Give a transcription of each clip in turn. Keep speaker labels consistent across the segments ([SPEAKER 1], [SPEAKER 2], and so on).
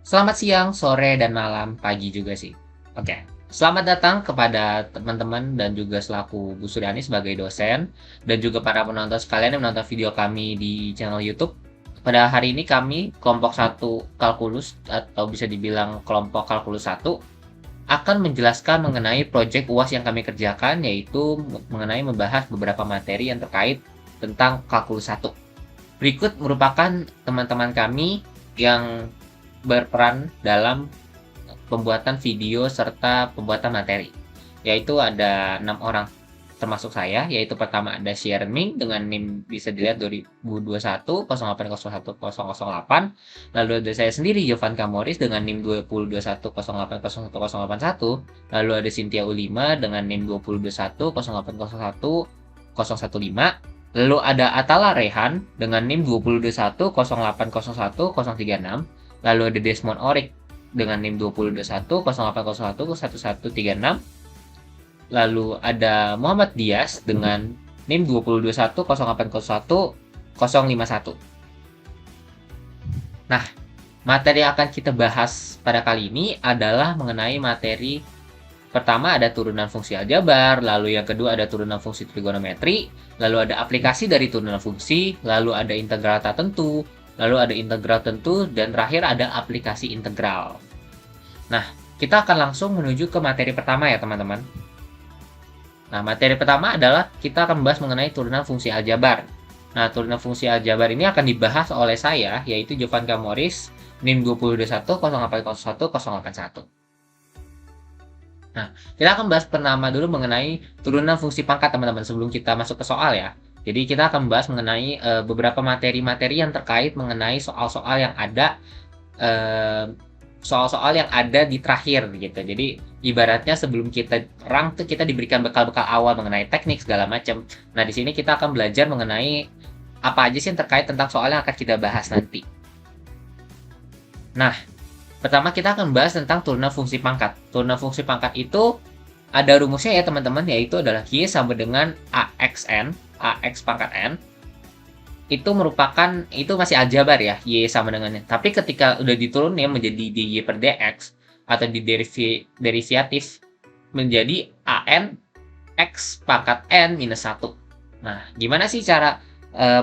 [SPEAKER 1] Selamat siang, sore, dan malam, pagi juga sih. Oke, selamat datang kepada teman-teman dan juga selaku Bu Suryani sebagai dosen dan juga para penonton sekalian yang menonton video kami di channel YouTube. Pada hari ini kami kelompok satu kalkulus atau bisa dibilang kelompok kalkulus 1 akan menjelaskan mengenai proyek UAS yang kami kerjakan, yaitu mengenai membahas beberapa materi yang terkait tentang kalkulus 1. Berikut merupakan teman-teman kami yang berperan dalam pembuatan video serta pembuatan materi, yaitu ada 6 orang termasuk saya, yaitu pertama ada Sharon Ming dengan NIM bisa dilihat 2021 0801 lalu ada saya sendiri Jovan Kamoris dengan NIM 2021 0801 lalu ada Cynthia Ulima dengan NIM 2021 0801 lalu ada Atala Rehan dengan NIM 2021 0801 lalu ada Desmond Orik dengan NIM 2021 0801 1136. Lalu ada Muhammad Dias dengan NIM 2021 0801 051. Nah, materi yang akan kita bahas pada kali ini adalah mengenai materi pertama ada turunan fungsi aljabar, lalu yang kedua ada turunan fungsi trigonometri, lalu ada aplikasi dari turunan fungsi, lalu ada integral tak tentu, lalu ada integral tentu, dan terakhir ada aplikasi integral. Nah, kita akan langsung menuju ke materi pertama ya teman-teman. Nah, materi pertama adalah kita akan membahas mengenai turunan fungsi aljabar. Nah, turunan fungsi aljabar ini akan dibahas oleh saya, yaitu Jovan Kamoris, NIM 2021 0801 081. Nah, kita akan bahas pertama dulu mengenai turunan fungsi pangkat teman-teman sebelum kita masuk ke soal ya. Jadi kita akan membahas mengenai beberapa materi-materi yang terkait mengenai soal-soal yang ada soal-soal yang ada di terakhir gitu. Jadi ibaratnya sebelum kita rang tuh kita diberikan bekal-bekal awal mengenai teknik segala macam. Nah, di sini kita akan belajar mengenai apa aja sih yang terkait tentang soal yang akan kita bahas nanti. Nah, pertama kita akan bahas tentang turunan fungsi pangkat. Turunan fungsi pangkat itu ada rumusnya ya teman-teman, yaitu adalah Y sama dengan AXN, AX pangkat N. Itu masih aljabar ya, Y sama dengannya. Tapi ketika udah diturunin menjadi dy per dx atau di derivatif menjadi an x pangkat n minus 1. Nah, gimana sih cara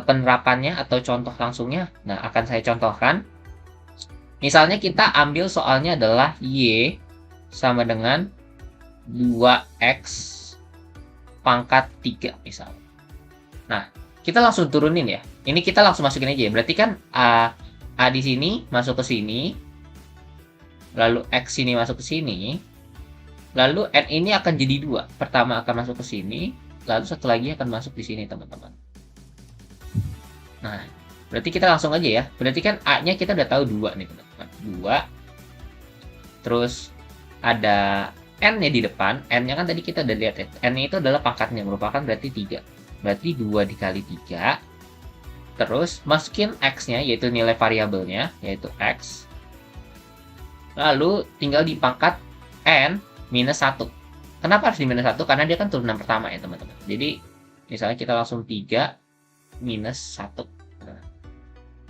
[SPEAKER 1] penerapannya atau contoh langsungnya? Nah, akan saya contohkan. Misalnya kita ambil soalnya adalah Y sama dengan 2x pangkat 3 misalnya. Nah, kita langsung turunin ya. Ini kita langsung masukin aja ya. Berarti kan A di sini masuk ke sini. Lalu X ini masuk ke sini. Lalu N ini akan jadi 2. Pertama akan masuk ke sini. Lalu satu lagi akan masuk di sini teman-teman. Nah, berarti kita langsung aja ya. Berarti kan A-nya kita udah tahu 2 nih teman-teman. 2. Terus ada N-nya di depan. N-nya kan tadi kita udah lihat ya. N-nya itu adalah pangkatnya. Merupakan berarti 3. Berarti 2 dikali 3. Terus masukin X-nya, yaitu nilai variabelnya, yaitu X. Lalu tinggal di pangkat N minus 1. Kenapa harus di minus 1? Karena dia kan turunan pertama ya teman-teman. Jadi misalnya kita langsung 3 minus 1.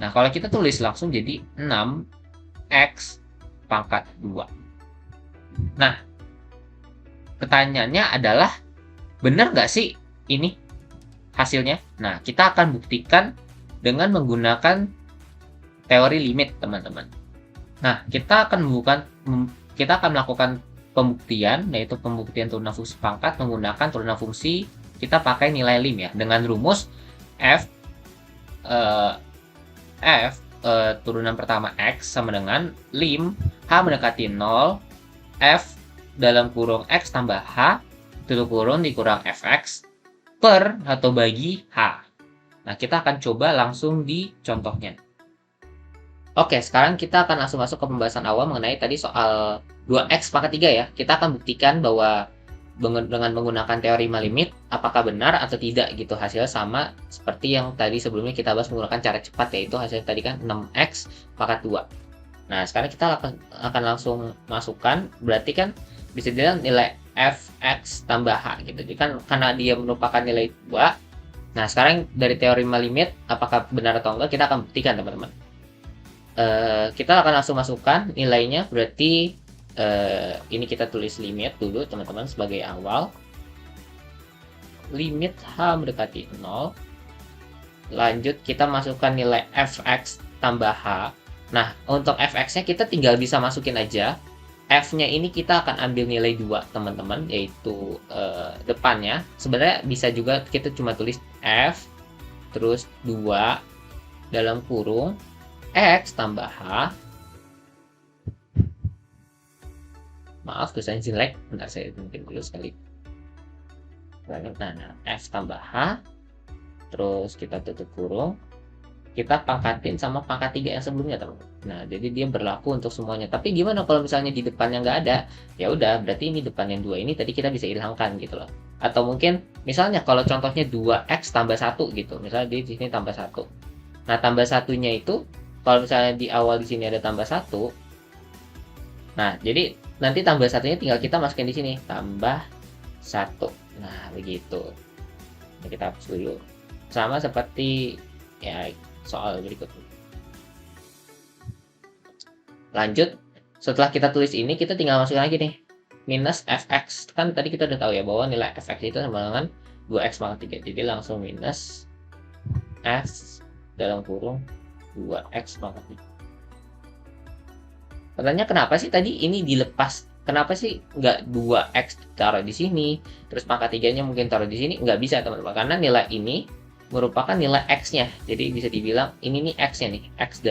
[SPEAKER 1] Nah, kalau kita tulis langsung jadi 6X pangkat 2. Nah, pertanyaannya adalah, benar nggak sih ini hasilnya? Nah, kita akan buktikan dengan menggunakan teori limit, teman-teman. Nah, kita akan melakukan pembuktian, yaitu pembuktian turunan fungsi pangkat menggunakan turunan fungsi. Kita pakai nilai lim ya, dengan rumus F turunan pertama X sama dengan lim H mendekati 0 F dalam kurung X tambah H tutup kurung dikurang Fx per atau bagi H. Nah, kita akan coba langsung di contohnya. Oke, sekarang kita akan langsung masuk ke pembahasan awal mengenai tadi soal 2x pangkat 3 ya. Kita akan buktikan bahwa dengan menggunakan teori limit apakah benar atau tidak gitu hasilnya sama seperti yang tadi sebelumnya kita bahas menggunakan cara cepat, yaitu hasilnya tadi kan 6x pangkat 2. Nah, sekarang kita akan langsung masukkan, berarti kan bisa dilihat nilai Fx tambah H gitu. Jadi kan karena dia merupakan nilai 2. Nah, sekarang dari teori limit apakah benar atau enggak kita akan buktikan teman-teman. kita akan langsung masukkan nilainya. Berarti ini kita tulis limit dulu teman-teman sebagai awal. Limit H mendekati 0. Lanjut kita masukkan nilai fx tambah H. Nah, untuk fx-nya kita tinggal bisa masukin aja. F-nya ini kita akan ambil nilai 2 teman-teman, yaitu depannya. Sebenarnya bisa juga kita cuma tulis F terus 2 dalam kurung X tambah H. Maaf tulisannya jelek, bentar saya mungkin dulu sekali. Nah, F tambah H, terus kita tutup kurung, kita pangkatin sama pangkat 3 yang sebelumnya teman-teman. Nah, jadi dia berlaku untuk semuanya. Tapi gimana kalau misalnya di depannya nggak ada? Ya udah, berarti ini depan yang 2 ini tadi kita bisa hilangkan gitu loh. Atau mungkin misalnya kalau contohnya 2x tambah 1 gitu. Misalnya di sini tambah 1. Nah, tambah satunya itu kalau misalnya di awal di sini ada tambah 1. Nah, jadi nanti tambah satunya tinggal kita masukin di sini tambah 1. Nah, begitu. Ini kita hapus dulu. Sama seperti ya soal berikutnya. Lanjut, setelah kita tulis ini kita tinggal masukkan lagi nih minus fx. Kan tadi kita udah tahu ya bahwa nilai fx itu sama dengan 2x pangkat 3. Jadi langsung minus f dalam kurung 2x pangkat 3. Pertanyaannya kenapa sih tadi ini dilepas? Kenapa sih nggak 2x taruh di sini, terus pangkat 3-nya mungkin taruh di sini? Nggak bisa teman-teman, karena nilai ini merupakan nilai x-nya. Jadi bisa dibilang ini nih x-nya nih, x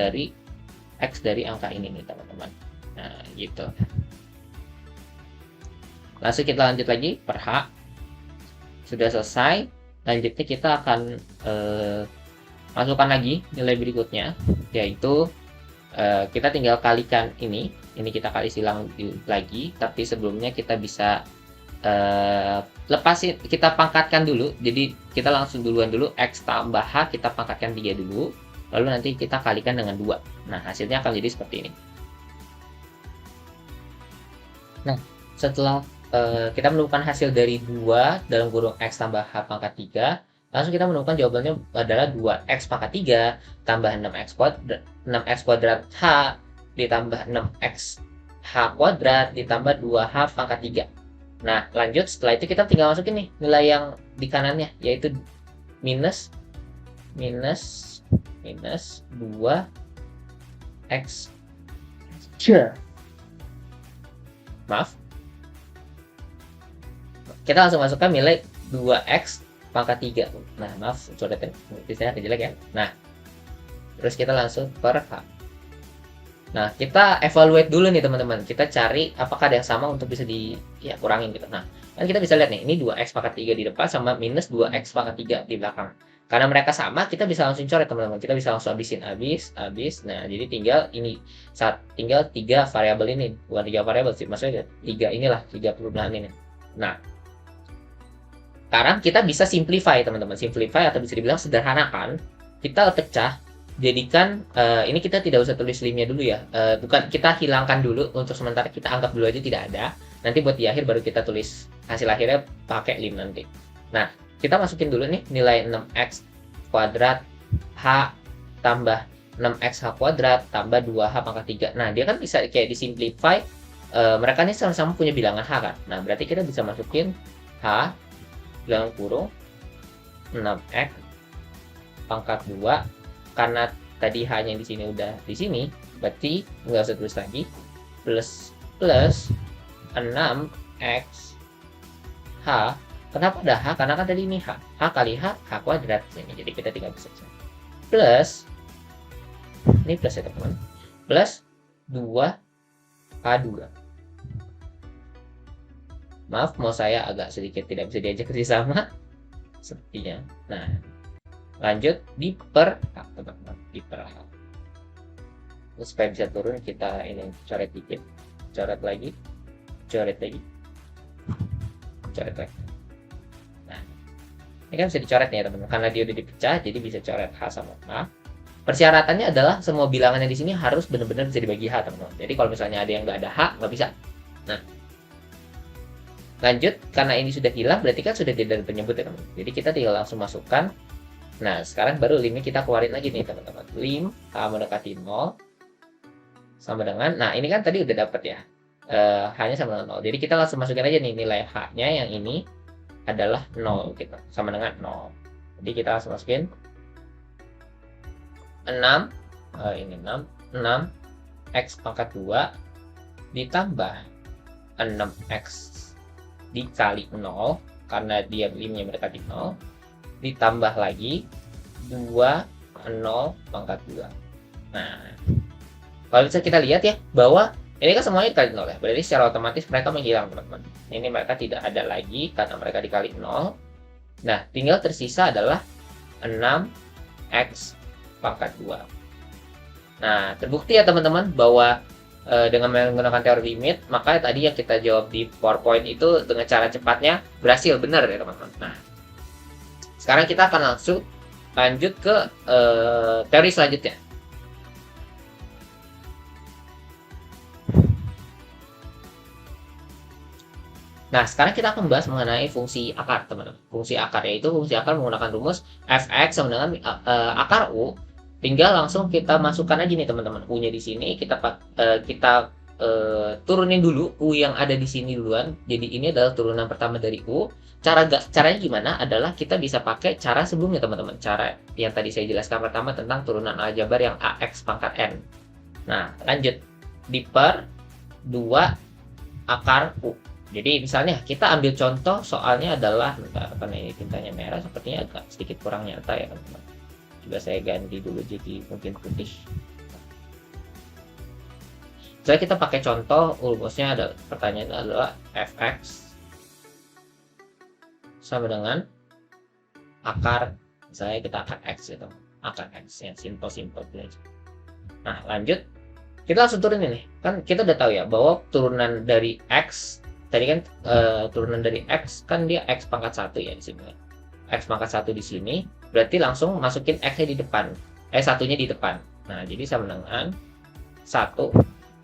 [SPEAKER 1] dari angka ini nih teman-teman. Nah, gitu. Langsung kita lanjut lagi per H. Sudah selesai. Lanjutnya kita akan masukkan lagi nilai berikutnya, yaitu kita tinggal kalikan ini kita kali silang lagi, tapi sebelumnya kita bisa lepasin, kita pangkatkan dulu. Jadi kita langsung duluan dulu x tambah h kita pangkatkan 3 dulu, lalu nanti kita kalikan dengan 2. Nah, hasilnya akan jadi seperti ini. Nah, setelah kita menemukan hasil dari 2 dalam kurung x tambah h pangkat 3, langsung kita menemukan jawabannya adalah 2x pangkat 3 tambah 6x kuadrat h ditambah 6x h kuadrat ditambah 2h pangkat 3. Nah, lanjut setelah itu kita tinggal masukin nih nilai yang di kanannya, yaitu minus 2x. Maaf. Kita langsung masukkan nilai 2x pangkat 3. Nah, maaf, coretan tulisannya agak jelek ya. Nah, terus kita langsung per H. Nah, kita evaluate dulu nih teman-teman. Kita cari apakah ada yang sama untuk bisa kurangin gitu. Nah, kan kita bisa lihat nih, ini 2x pangkat 3 di depan sama minus 2x pangkat 3 di belakang. Karena mereka sama, kita bisa langsung coret teman-teman. Kita bisa langsung habis. Nah, jadi tinggal 3 variabel ini, bukan 3 variabel sih. Maksudnya 3 inilah, 3 perubahan ini. Nah, sekarang kita bisa simplify teman-teman. Simplify atau bisa dibilang sederhanakan. Kita pecah. Jadikan ini kita tidak usah tulis limnya dulu ya, bukan, kita hilangkan dulu untuk sementara, kita anggap dulu aja tidak ada. Nanti buat di akhir baru kita tulis hasil akhirnya pakai lim nanti. Nah, kita masukin dulu nih nilai 6x kuadrat h tambah 6x h kuadrat tambah 2h pangkat 3. Nah, dia kan bisa kayak disimplify, mereka ini sama-sama punya bilangan h kan. Nah, berarti kita bisa masukin h dalam kurung 6x pangkat 2. Karena tadi h-nya di sini udah di sini, berarti nggak usah tulis lagi, plus 6x h. Kenapa ada h? Karena kan tadi ini h kali h kuadrat ini, jadi kita tinggal bisa plus, ini plus ya teman-teman, plus 2h2. Maaf, mau saya agak sedikit tidak bisa diajak kerjasama sepertinya. Nah, lanjut di per H teman-teman, di per H. Terus supaya bisa turun kita ini coret dikit, coret lagi. Nah, ini kan bisa dicoret nih ya teman-teman, karena dia udah dipecah jadi bisa coret H sama H. Persyaratannya adalah semua bilangannya di sini harus benar-benar bisa dibagi H teman-teman. Jadi kalau misalnya ada yang nggak ada H, nggak bisa. Nah, lanjut, karena ini sudah hilang berarti kan sudah tidak ada penyebut ya teman-teman. Jadi kita tinggal langsung masukkan. Nah, sekarang baru limnya kita keluarin lagi nih teman-teman. Lim H mendekati 0. sama dengan, nah ini kan tadi udah dapet ya, H-nya sama dengan 0. Jadi kita langsung masukin aja nih nilai H-nya yang ini adalah 0 gitu, sama dengan 0. Jadi kita langsung masukin 6, ini 6 X pangkat 2 ditambah 6X dikali 0, karena dia limnya mendekati 0, ditambah lagi 2 0 pangkat 2. Nah, kalau bisa kita lihat ya, bahwa ini kan semuanya dikali 0 ya, berarti secara otomatis mereka menghilang, teman-teman. Ini mereka tidak ada lagi karena mereka dikali 0. Nah, tinggal tersisa adalah 6X pangkat 2. Nah, terbukti ya teman-teman bahwa dengan menggunakan teori limit, maka tadi yang kita jawab di PowerPoint itu dengan cara cepatnya berhasil, benar ya teman-teman. Nah, sekarang kita akan langsung lanjut ke teori selanjutnya. Nah, sekarang kita akan membahas mengenai fungsi akar, teman-teman. Fungsi akar yaitu fungsi akar menggunakan rumus fx sama dengan akar u. Tinggal langsung kita masukkan aja nih teman-teman, u-nya di sini kita turunin dulu u yang ada di sini duluan. Jadi ini adalah turunan pertama dari u. Caranya gimana? Adalah kita bisa pakai cara sebelumnya teman-teman. Cara yang tadi saya jelaskan pertama tentang turunan aljabar yang ax pangkat n. Nah, lanjut diper 2 akar u. Jadi misalnya kita ambil contoh soalnya adalah, karena ini tintanya merah sepertinya agak sedikit kurang nyata ya teman-teman. Coba saya ganti dulu jadi mungkin putih. Jadi kita pakai contoh rumusnya ada, pertanyaannya adalah fx sama dengan akar, misalnya kita akar x gitu, akar x yang simple aja. Nah, lanjut kita langsung turunin nih, kan kita udah tahu ya bahwa turunan dari x tadi kan turunan dari x kan dia x pangkat 1 ya di sini. X pangkat 1 di sini berarti langsung masukin x-nya di depan. Satunya di depan. Nah, jadi sama dengan 1.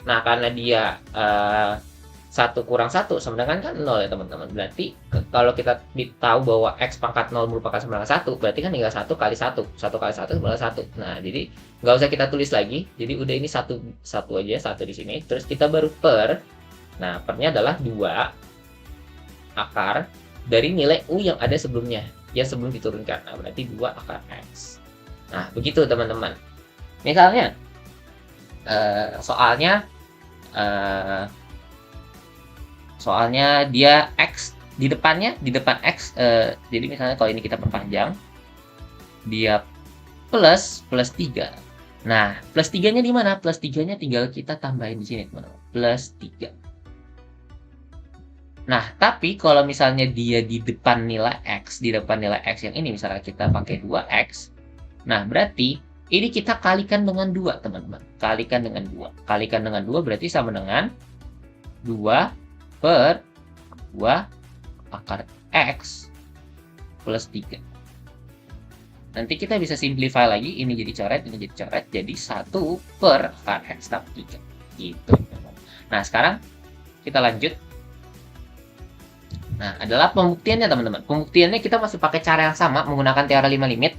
[SPEAKER 1] Nah, karena dia 1 kurang 1 sama dengan kan 0 ya teman-teman. Berarti kalau kita tahu bahwa x pangkat 0 merupakan sama dengan 1, berarti kan tinggal 1 kali 1. 1 kali 1 sama dengan 1. Nah, jadi nggak usah kita tulis lagi. Jadi udah ini satu aja, 1 di sini. Terus kita baru per. Nah, pernya adalah 2 akar dari nilai U yang ada sebelumnya, yang sebelum diturunkan. Nah, berarti 2 akar X. Nah, begitu teman-teman. Misalnya, soalnya dia X, di depan X, jadi misalnya kalau ini kita perpanjang, dia plus 3. Nah, plus 3-nya di mana? Plus 3-nya tinggal kita tambahin di sini, teman-teman. Plus 3. Nah, tapi kalau misalnya dia di depan nilai X yang ini, misalnya kita pakai 2X, nah berarti ini kita kalikan dengan 2, teman-teman. Kalikan dengan 2 berarti sama dengan 2 per 2 akar X plus 3. Nanti kita bisa simplify lagi, ini jadi coret, jadi 1 per akar X tambah 3. Gitu. Nah, sekarang kita lanjut. Nah, adalah pembuktiannya teman-teman. Pembuktiannya kita masih pakai cara yang sama menggunakan teorema limit.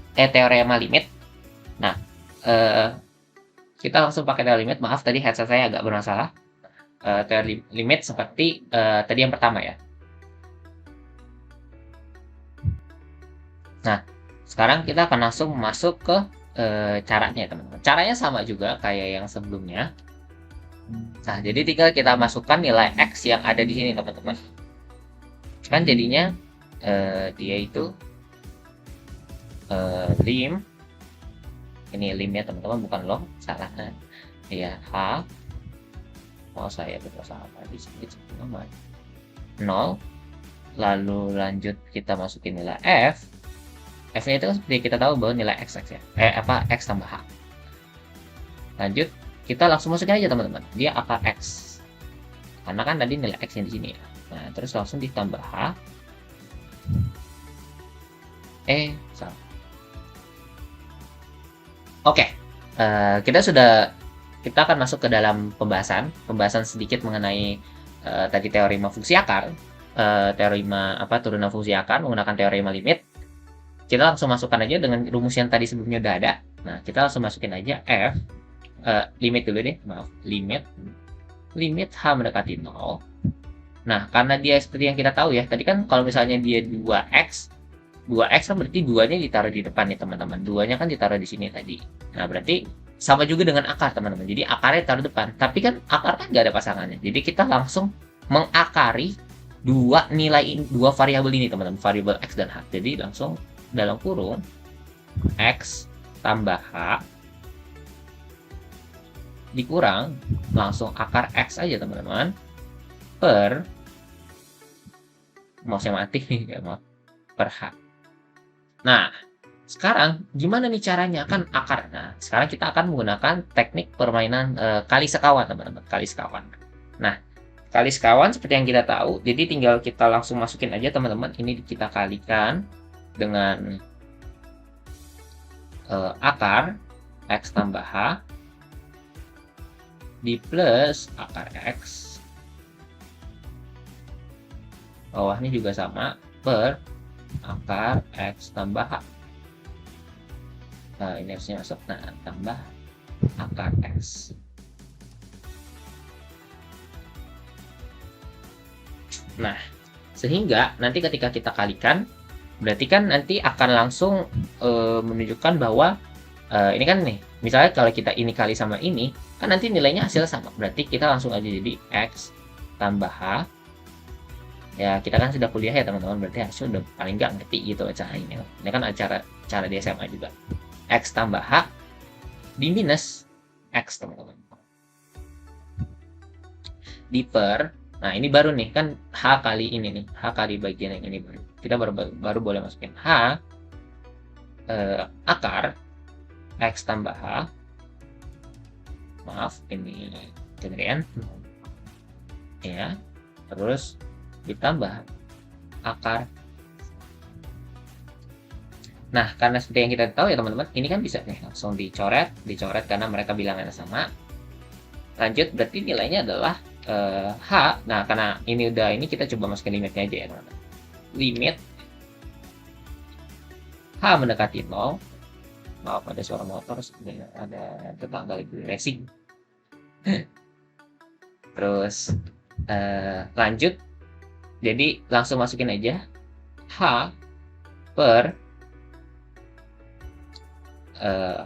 [SPEAKER 1] Nah, kita langsung pakai teorema limit. Maaf tadi headset saya agak bermasalah. Teori limit seperti tadi yang pertama ya. Nah, sekarang kita akan langsung masuk ke caranya teman-teman. Caranya sama juga kayak yang sebelumnya. Nah, jadi tinggal kita masukkan nilai X yang ada di sini teman-teman. Kan jadinya dia itu lim, ini limnya teman-teman, bukan loh, salah kan ya, H, mau saya bersalah tadi sedikit 0, lalu lanjut kita masukin nilai F nya itu seperti kita tahu bahwa nilai X ya, X tambah H. Lanjut kita langsung masukin aja teman-teman, dia akar X karena kan tadi nilai X yang di sini ya. Nah, terus langsung ditambah H. Salah. Oke. Kita akan masuk ke dalam pembahasan sedikit mengenai tadi teorema fungsi akar, turunan fungsi akar menggunakan teorema limit. Kita langsung masukkan aja dengan rumus yang tadi sebelumnya udah ada. Nah, kita langsung masukin aja F limit dulu deh, maaf, limit H mendekati 0. Nah, karena dia seperti yang kita tahu ya, tadi kan kalau misalnya dia 2x kan berarti 2-nya ditaruh di depan nih teman-teman. 2-nya kan ditaruh di sini tadi. Nah, berarti sama juga dengan akar teman-teman. Jadi akarnya taruh depan. Tapi kan akar kan nggak ada pasangannya. Jadi kita langsung mengakari dua variabel ini teman-teman. Variabel x dan h. Jadi langsung dalam kurung x tambah h dikurang langsung akar x aja teman-teman per mouse-nya mati nih ya maaf, per h. Nah, sekarang gimana nih caranya kan akar. Nah, sekarang kita akan menggunakan teknik permainan kali sekawan teman-teman, kali sekawan. Nah, kali sekawan seperti yang kita tahu, jadi tinggal kita langsung masukin aja teman-teman. Ini kita kalikan dengan akar x tambah h di plus akar x, bawahnya juga sama, per akar x tambah h. Nah, ini harusnya masuk. Nah, tambah akar x. Nah, sehingga nanti ketika kita kalikan, berarti kan nanti akan langsung menunjukkan bahwa ini kan nih, misalnya kalau kita ini kali sama ini, kan nanti nilainya hasil sama. Berarti kita langsung aja jadi x tambah h. Ya, kita kan sudah kuliah ya teman-teman, berarti hasil udah paling nggak ngerti gitu cara ini. Ini kan cara di SMA juga. X tambah h di minus x teman-teman. Di per, nah ini baru nih kan h kali ini nih, h kali bagian yang ini baru. Kita baru boleh masukin h akar x tambah h. Maaf, ini kemudian ya, terus ditambah akar. Nah, karena seperti yang kita tahu ya teman-teman, ini kan bisa nih langsung dicoret karena mereka bilangannya sama. Lanjut, berarti nilainya adalah h. Nah, karena ini udah ini, kita coba masukin limitnya aja ya teman-teman. Limit h mendekati 0. Maaf, ada suara motor, ada tetangga lagi racing. Terus lanjut, jadi langsung masukin aja h per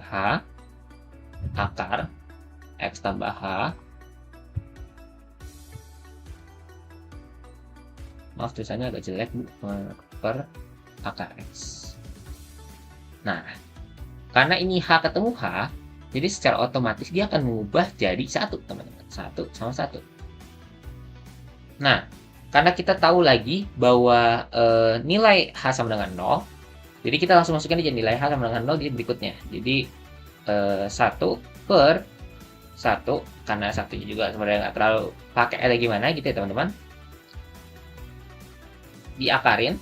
[SPEAKER 1] h akar x tambah h. Maaf, tulisannya agak jelek per akar x. Nah, karena ini h ketemu h, jadi secara otomatis dia akan mengubah jadi 1 teman-teman. 1 sama 1. Nah, karena kita tahu lagi bahwa nilai h sama dengan 0, jadi kita langsung masukin aja nilai h sama dengan 0 di berikutnya. Jadi 1 per 1, karena satunya juga sebenarnya nggak terlalu pakai ada gimana gitu ya teman-teman. Diakarin,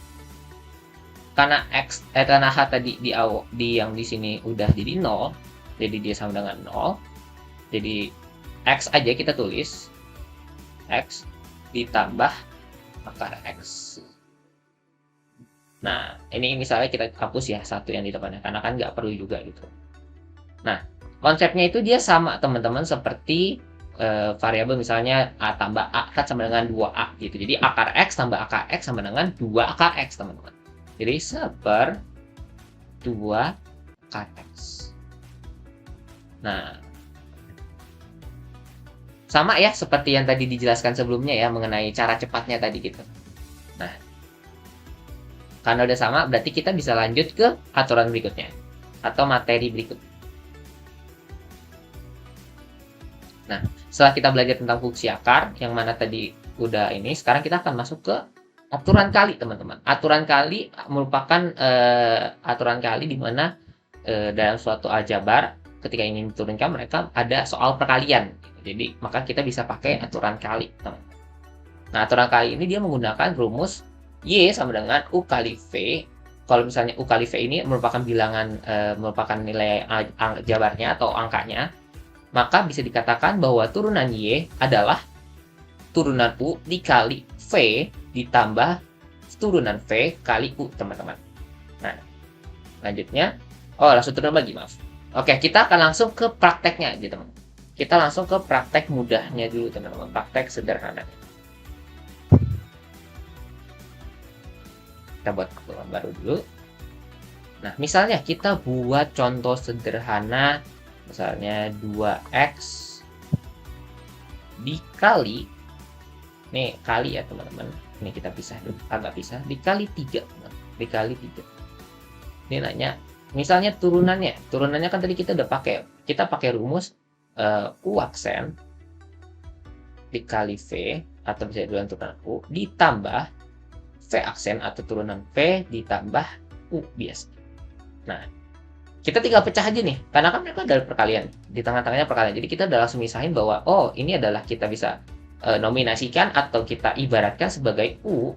[SPEAKER 1] karena karena h tadi di yang di sini udah jadi 0, jadi dia sama dengan 0. Jadi x aja kita tulis, x ditambah akar x. Nah, ini misalnya kita hapus ya satu yang di depannya, karena kan nggak perlu juga gitu. Nah, konsepnya itu dia sama teman-teman seperti variabel misalnya a tambah a kan sama dengan 2a gitu. Jadi akar x tambah akar x sama dengan 2 akar x teman-teman. Jadi 1/2 akar x. Nah, sama ya seperti yang tadi dijelaskan sebelumnya ya mengenai cara cepatnya tadi gitu. Nah, karena udah sama berarti kita bisa lanjut ke aturan berikutnya atau materi berikut. Nah, setelah kita belajar tentang fungsi akar yang mana tadi udah ini, sekarang kita akan masuk ke aturan kali teman-teman. Aturan kali merupakan aturan kali di mana dalam suatu aljabar ketika ingin diturunkan mereka ada soal perkalian. Jadi maka kita bisa pakai aturan kali teman-teman. Nah, aturan kali ini dia menggunakan rumus y sama dengan u kali v. Kalau misalnya u kali v ini merupakan bilangan merupakan nilai jabarnya atau angkanya, maka bisa dikatakan bahwa turunan y adalah turunan u dikali v ditambah turunan v kali u teman-teman. Nah, lanjutnya langsung turun lagi, maaf. Oke, kita akan langsung ke prakteknya aja teman. kita langsung ke praktek mudahnya dulu teman-teman, praktek sederhana. Kita buat keluar baru dulu. Nah, misalnya kita buat contoh sederhana, misalnya 2x dikali, nih kali ya teman-teman, ini kita pisah dulu, agak pisah, dikali 3, dikali 3. Ini nanya, misalnya turunannya kan tadi kita udah pakai rumus U aksen dikali V, atau bisa duluan turunan U, ditambah V aksen atau turunan V ditambah U biasa. Nah, kita tinggal pecah aja nih, karena kan mereka adalah perkalian, di tengah-tengahnya perkalian. Jadi kita udah langsung misahin bahwa, oh ini adalah kita bisa nominasikan atau kita ibaratkan sebagai U.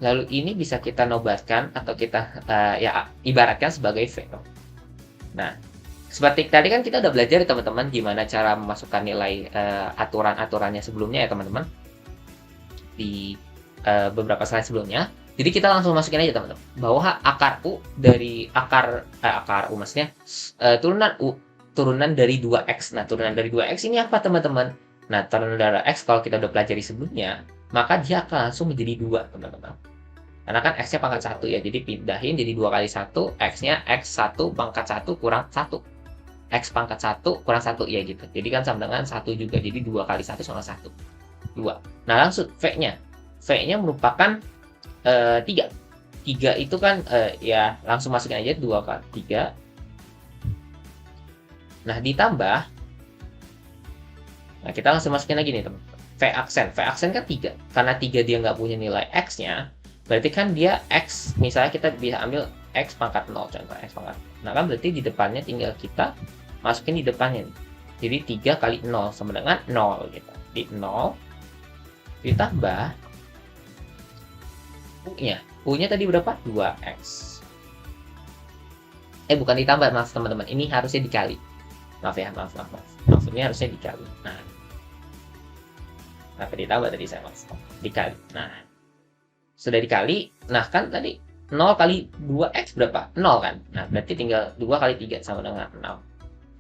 [SPEAKER 1] Lalu ini bisa kita nobatkan atau kita ya ibaratkan sebagai V. Nah, seperti tadi kan kita udah belajar teman-teman gimana cara memasukkan nilai aturan-aturannya sebelumnya ya teman-teman, di beberapa slide sebelumnya. Jadi kita langsung masukin aja teman-teman bahwa akar U dari akar U maksudnya turunan dari 2x. Nah, turunan dari 2x ini apa teman-teman? Nah, turunan dari x kalau kita udah pelajari sebelumnya, maka dia akan langsung menjadi 2 teman-teman. Karena kan x-nya pangkat 1 ya, jadi pindahin jadi 2 kali 1, x-nya x1 pangkat 1 kurang 1. X pangkat 1 kurang 1 ya gitu. Jadi kan sama dengan 1 juga, jadi 2 kali 1 sama 1. 2. Nah, langsung V-nya merupakan 3 itu kan ya langsung masukin aja 2 kali 3. Nah, ditambah, nah kita langsung masukin lagi nih teman, V aksen kan 3, karena 3 dia nggak punya nilai x-nya, berarti kan dia x, misalnya kita bisa ambil x pangkat 0 contoh, x pangkat, nah kan berarti di depannya tinggal kita masukin di depannya nih. Jadi 3 kali 0 sama dengan 0 gitu. Di 0 ditambah U-nya tadi berapa? 2x. Bukan ditambah, maaf teman-teman. Ini harusnya dikali. Maaf. Maksudnya harusnya dikali. Nah, kenapa ditambah tadi saya maksud? Dikali. Nah, sudah dikali. Nah, kan tadi 0 kali 2x berapa? 0 kan? Nah, berarti tinggal 2 kali 3 sama dengan 6.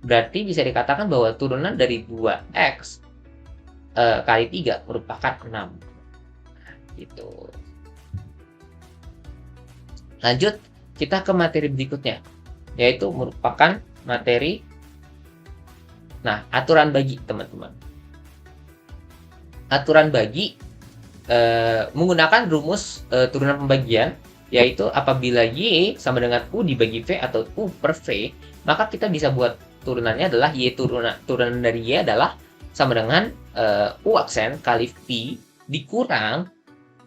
[SPEAKER 1] Berarti bisa dikatakan bahwa turunan dari 2x kali 3 merupakan 6. Gitu. Lanjut, kita ke materi berikutnya, yaitu merupakan materi, nah, aturan bagi teman-teman. Aturan bagi menggunakan rumus turunan pembagian, yaitu apabila Y sama dengan U dibagi V atau U per V, maka kita bisa buat turunannya adalah Y turunan dari Y adalah sama dengan U aksen kali V dikurang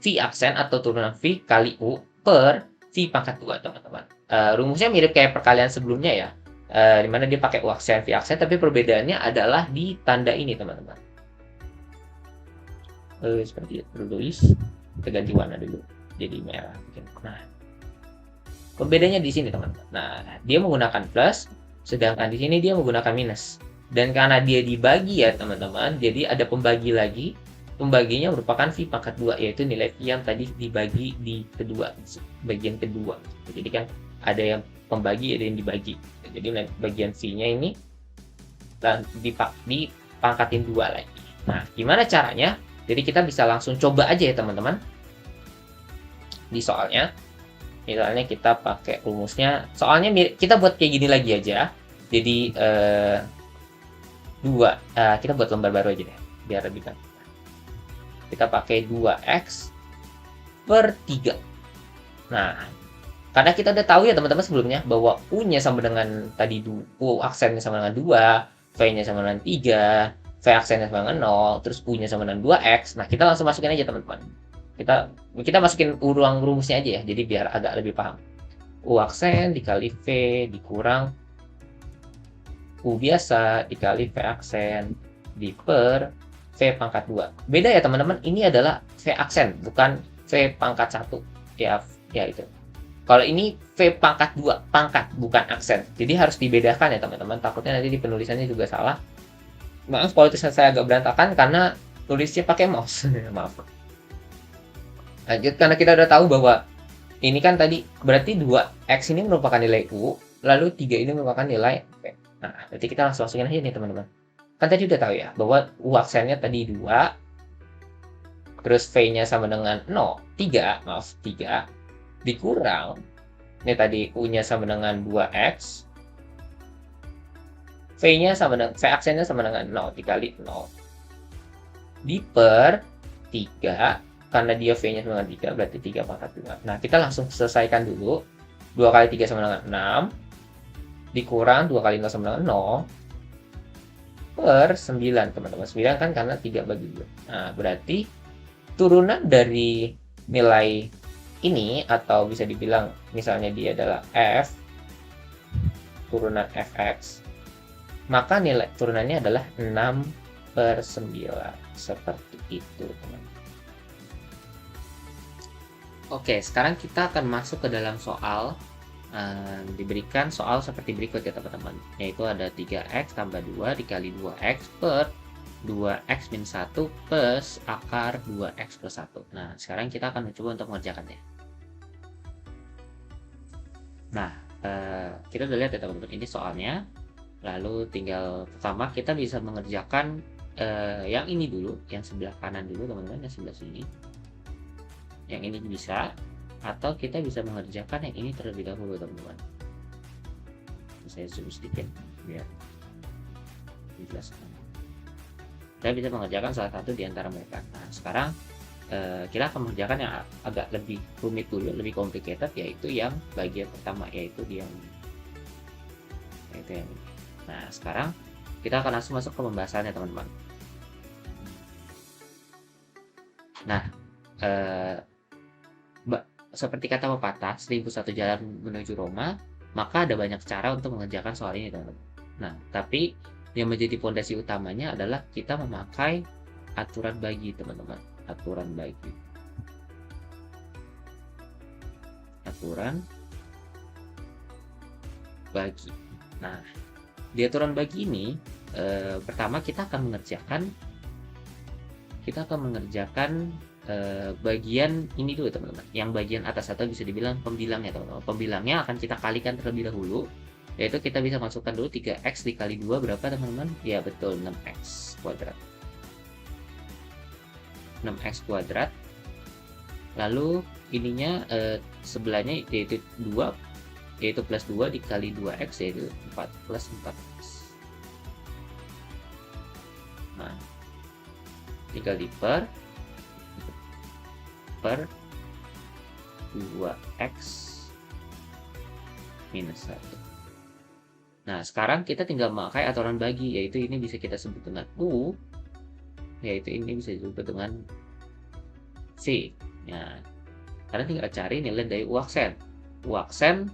[SPEAKER 1] V aksen atau turunan V kali U per V pangkat 2 teman-teman. Rumusnya mirip kayak perkalian sebelumnya ya, dimana dia pakai U aksen V aksen, tapi perbedaannya adalah di tanda ini teman-teman. Seperti itu tulis, kita ganti warna dulu jadi merah. Nah, perbedaannya di sini teman-teman. Nah, dia menggunakan plus, sedangkan di sini dia menggunakan minus. Dan karena dia dibagi ya teman-teman, jadi ada pembagi lagi. Pembaginya merupakan V pangkat 2, yaitu nilai V yang tadi dibagi di kedua, bagian kedua. Jadi kan ada yang pembagi, ada yang dibagi. Jadi bagian V-nya ini dipangkatin 2 lagi. Nah, gimana caranya? Jadi kita bisa langsung coba aja ya teman-teman. Di soalnya, misalnya kita pakai rumusnya, soalnya kita buat kayak gini lagi aja. Jadi kita buat lembar baru aja deh, biar lebih gampang. Kita pakai 2x per 3. Nah, karena kita udah tahu ya teman-teman sebelumnya bahwa U-nya sama dengan tadi U aksennya sama dengan 2, V-nya sama dengan 3, V aksennya sama dengan 0, terus U-nya sama dengan 2x. Nah, kita langsung masukin aja teman-teman. Kita masukin ruang rumusnya aja ya, jadi biar agak lebih paham. U aksen dikali V dikurang U biasa dikali V aksen di per V pangkat 2. Beda ya teman-teman, ini adalah V aksen, bukan V pangkat 1. Ya itu. Kalau ini V pangkat 2, pangkat, bukan aksen. Jadi harus dibedakan ya teman-teman, takutnya nanti di penulisannya juga salah. Maaf kalau tulisan saya agak berantakan karena tulisnya pakai mouse. Maaf. Lanjut, karena kita udah tahu bahwa ini kan tadi berarti 2x ini merupakan nilai U, lalu 3 ini merupakan nilai V. Nah, berarti kita langsung masukin aja nih teman-teman. kan tadi udah tahu ya bahwa U aksennya tadi 2, terus V-nya sama dengan 0, 3, maaf 3, dikurang, ini tadi U-nya sama dengan 2X, V-nya sama dengan, V aksennya sama dengan 0, dikali 0, diper 3, karena dia V-nya sama dengan 3, berarti 3 pangkat 2. Nah, kita langsung selesaikan dulu, 2 kali 3 sama dengan 6, dikurang 2 kali 0 sama dengan 0, per 9, teman-teman. 9 kan karena 3 bagi 2. Nah, berarti turunan dari nilai ini, atau bisa dibilang misalnya dia adalah F, turunan Fx, maka nilai turunannya adalah 6 per 9. Seperti itu, teman-teman. Oke, sekarang kita akan masuk ke dalam soal. Diberikan soal seperti berikut ya teman-teman, yaitu ada 3x tambah 2 dikali 2x per 2x min 1 plus akar 2x plus 1. Nah, sekarang kita akan mencoba untuk mengerjakannya. Nah, kita udah lihat ya teman-teman, ini soalnya. Lalu tinggal pertama kita bisa mengerjakan yang ini dulu, yang sebelah kanan dulu teman-teman, yang sebelah sini. Yang ini bisa, atau kita bisa mengerjakan yang ini terlebih dahulu teman-teman. Saya zoom sedikit biar dijelaskan. Kita bisa mengerjakan salah satu di antara mereka. Nah, sekarang kita akan mengerjakan yang agak lebih rumit dulu, lebih complicated, yaitu yang bagian pertama, yaitu yang ini. Nah, sekarang kita akan langsung masuk ke pembahasannya teman-teman. Nah, seperti kata pepatah, 1001 jalan menuju Roma, maka ada banyak cara untuk mengerjakan soal ini, teman-teman. Nah, tapi yang menjadi fondasi utamanya adalah kita memakai aturan bagi, teman-teman. Aturan bagi. Aturan bagi. Nah, di aturan bagi ini, pertama kita akan mengerjakan bagian ini dulu teman-teman, yang bagian atas atau bisa dibilang pembilangnya teman-teman. Pembilangnya akan kita kalikan terlebih dahulu, yaitu kita bisa masukkan dulu 3x dikali 2 berapa teman-teman? Ya betul, 6x kuadrat. 6x kuadrat. Lalu ininya sebelahnya yaitu 2, yaitu plus 2 dikali 2x, yaitu 4 plus 4x. Nah, dikali per 2x minus 1. Nah, sekarang kita tinggal memakai aturan bagi, yaitu ini bisa kita sebut dengan U, yaitu ini bisa disebut dengan C. Nah, karena tinggal cari nilai dari U aksen. U aksen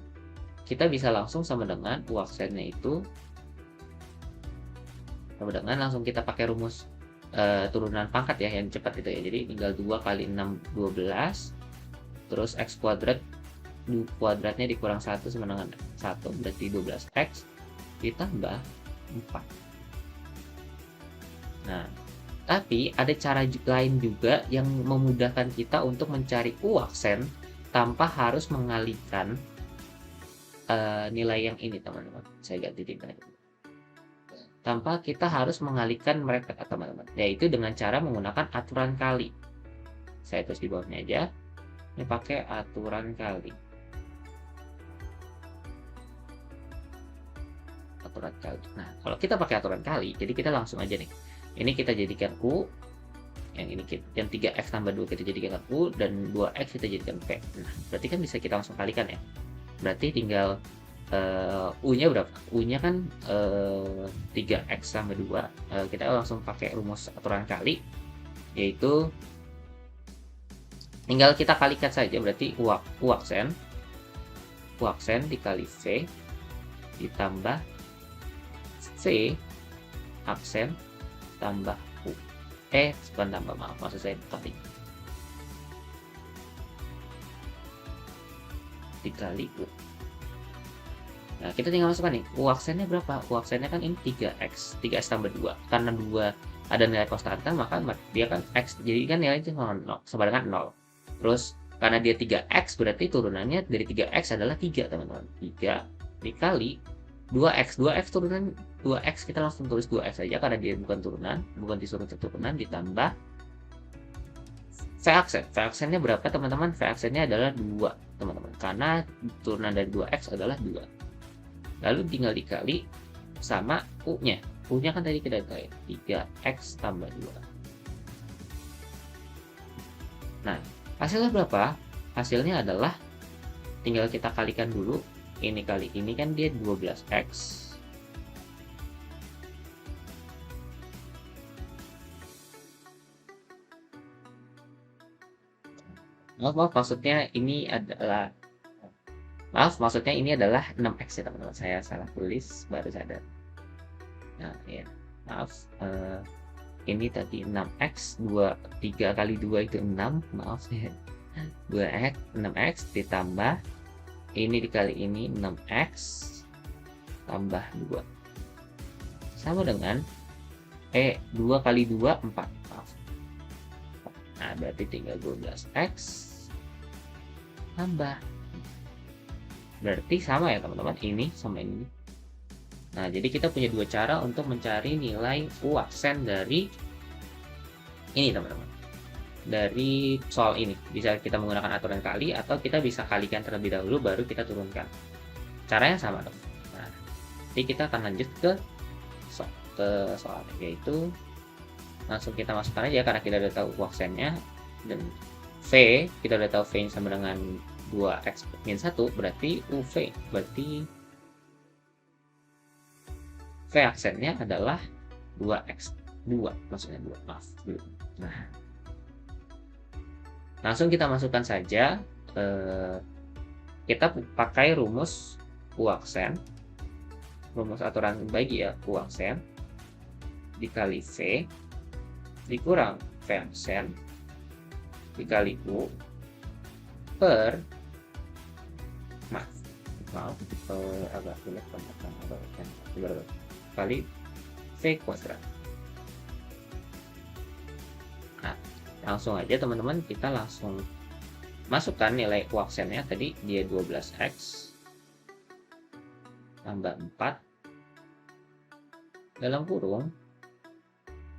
[SPEAKER 1] kita bisa langsung sama dengan U aksennya itu sama dengan, langsung kita pakai rumus turunan pangkat ya, yang cepat itu ya. Jadi tinggal 2 kali 6 12, terus x kuadrat kuadratnya dikurang 1 sama dengan 1, berarti 12x ditambah 4. Nah, tapi ada cara lain juga yang memudahkan kita untuk mencari U aksen tanpa harus mengalihkan nilai yang ini teman-teman. Saya ganti titik tanpa kita harus mengalihkan mereka teman-teman, yaitu dengan cara menggunakan aturan kali. Saya tulis di bawahnya aja, ini pakai aturan kali. Aturan kali. Nah, kalau kita pakai aturan kali, jadi kita langsung aja nih, ini kita jadikan U, yang ini yang 3x tambah 2 kita jadikan U, dan 2x kita jadikan V. Nah, berarti kan bisa kita langsung kalikan ya. Berarti tinggal U-nya berapa? U-nya kan 3x tambah 2. Kita langsung pakai rumus aturan kali, yaitu tinggal kita kalikan saja. Berarti U aksen dikali V ditambah C aksen tambah U. Bukan tambah, maaf, maksud saya kali. Dikali U. Nah, kita tinggal masukkan nih, U aksennya berapa? U aksennya kan ini 3x tambah 2. Karena 2 ada nilai konstanta, maka dia kan x, jadi kan nilai itu sama dengan 0. Terus, karena dia 3x, berarti turunannya dari 3x adalah 3, teman-teman. 3 dikali 2x turunan 2x, kita langsung tulis 2x aja karena dia bukan turunan, bukan disuruh turunan, ditambah V aksennya berapa teman-teman? V aksennya adalah 2 teman-teman, karena turunan dari 2x adalah 2. Lalu tinggal dikali sama u-nya. U-nya kan tadi kita tahu 3x tambah 2. Nah, hasilnya berapa? Hasilnya adalah tinggal kita kalikan dulu. Ini kali ini kan dia 12x. Maaf, maksudnya ini adalah maksudnya ini adalah 6x ya teman-teman. Saya salah tulis, baru sadar. Nah, ya. Maaf. Ini tadi 6x, 3 kali 2 itu 6. Maaf ya. 2x, 6x ditambah ini dikali ini 6x tambah 2. Sama dengan 2 kali 2 4. Maaf. Nah, berarti tinggal 12x tambah, berarti sama ya teman-teman, ini sama ini. Nah, jadi kita punya dua cara untuk mencari nilai U aksen dari ini teman-teman, dari soal ini. Bisa kita menggunakan aturan kali, atau kita bisa kalikan terlebih dahulu baru kita turunkan. Caranya sama teman-teman. Nah, jadi kita akan lanjut ke soalnya, yaitu langsung kita masukkan aja karena kita udah tahu U aksennya, dan V, kita udah tahu V sama dengan 2x min 1, berarti UV, berarti V aksennya adalah 2x, 2, maksudnya 2, maaf. Nah, langsung kita masukkan saja, kita pakai rumus U aksen, rumus aturan bagi ya, U aksen dikali V dikurang V aksen dikali U per agak sulit kali V kuadrat. Nah, langsung aja teman-teman, kita langsung masukkan nilai U aksennya tadi, dia 12x tambah 4 dalam kurung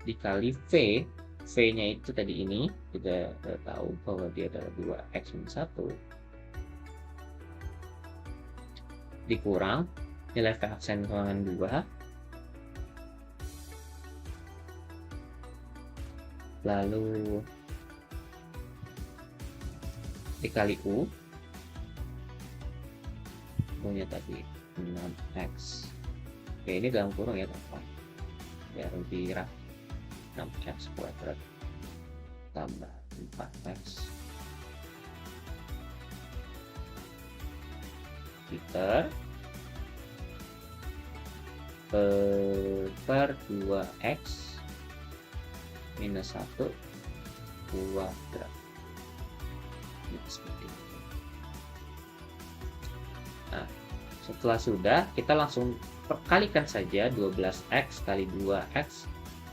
[SPEAKER 1] dikali V. V-nya itu tadi ini kita tahu bahwa dia adalah 2x min 1 dikurang nilai V aksen dengan 2 lalu dikali U punya tadi 6x. Oke, ini dalam kurung ya teman-teman biar lebih rapi. 6x kuadrat tambah 4x liter per 2x minus 1 kuadrat. Seperti itu. Nah, setelah sudah, kita langsung perkalikan saja 12x kali 2x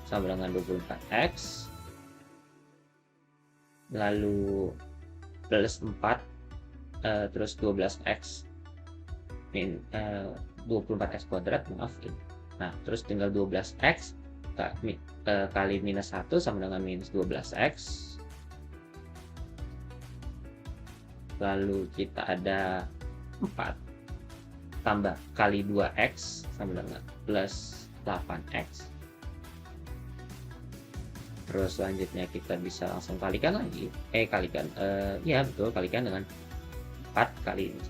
[SPEAKER 1] sama dengan 24x, lalu plus 4 terus 12x min 24x kuadrat, maaf ini. Nah, terus tinggal 12x kali minus 1 sama dengan minus 12x, lalu kita ada 4 tambah kali 2x sama dengan plus 8x. Terus selanjutnya kita bisa langsung kalikan lagi, ya betul, kalikan dengan 4 kali ini.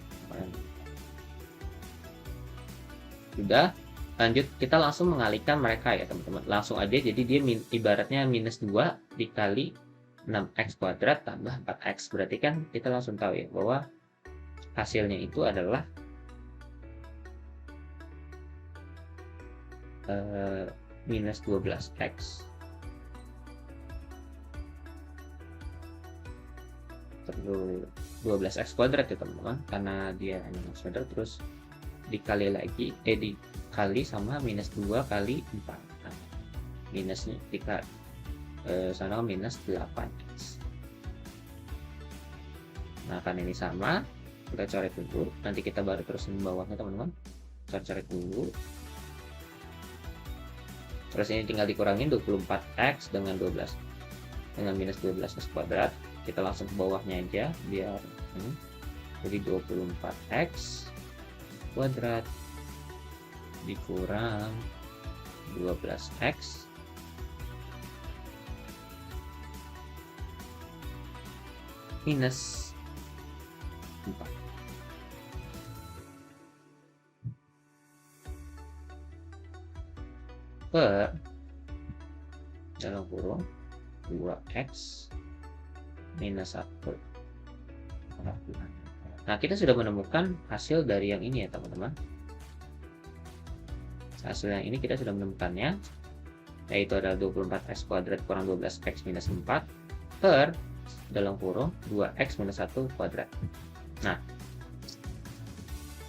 [SPEAKER 1] Sudah, lanjut kita langsung mengalihkan mereka ya teman-teman, langsung aja. Jadi dia ibaratnya minus 2 dikali 6x kuadrat tambah 4x, berarti kan kita langsung tahu ya bahwa hasilnya itu adalah minus 12x. 12x kuadrat ya teman-teman, karena dia hanya x kuadrat, terus dikali lagi dikali sama minus 2 kali 4. Nah, minusnya sana minus 8x. Nah, kan ini sama, kita coret dulu, nanti kita baru terusin bawahnya teman-teman. coret dulu. Terus ini tinggal dikurangin 24x dengan minus 12x kuadrat. Kita langsung ke bawahnya aja biar jadi 24x kuadrat dikurang 12x minus 4. Per dalam kurung 2x minus 1. Nah, kita sudah menemukan hasil dari yang ini ya teman-teman. Hasil yang ini kita sudah menemukannya, yaitu adalah 24x kuadrat kurang 12x minus 4 per dalam kurung 2x minus 1 kuadrat. Nah,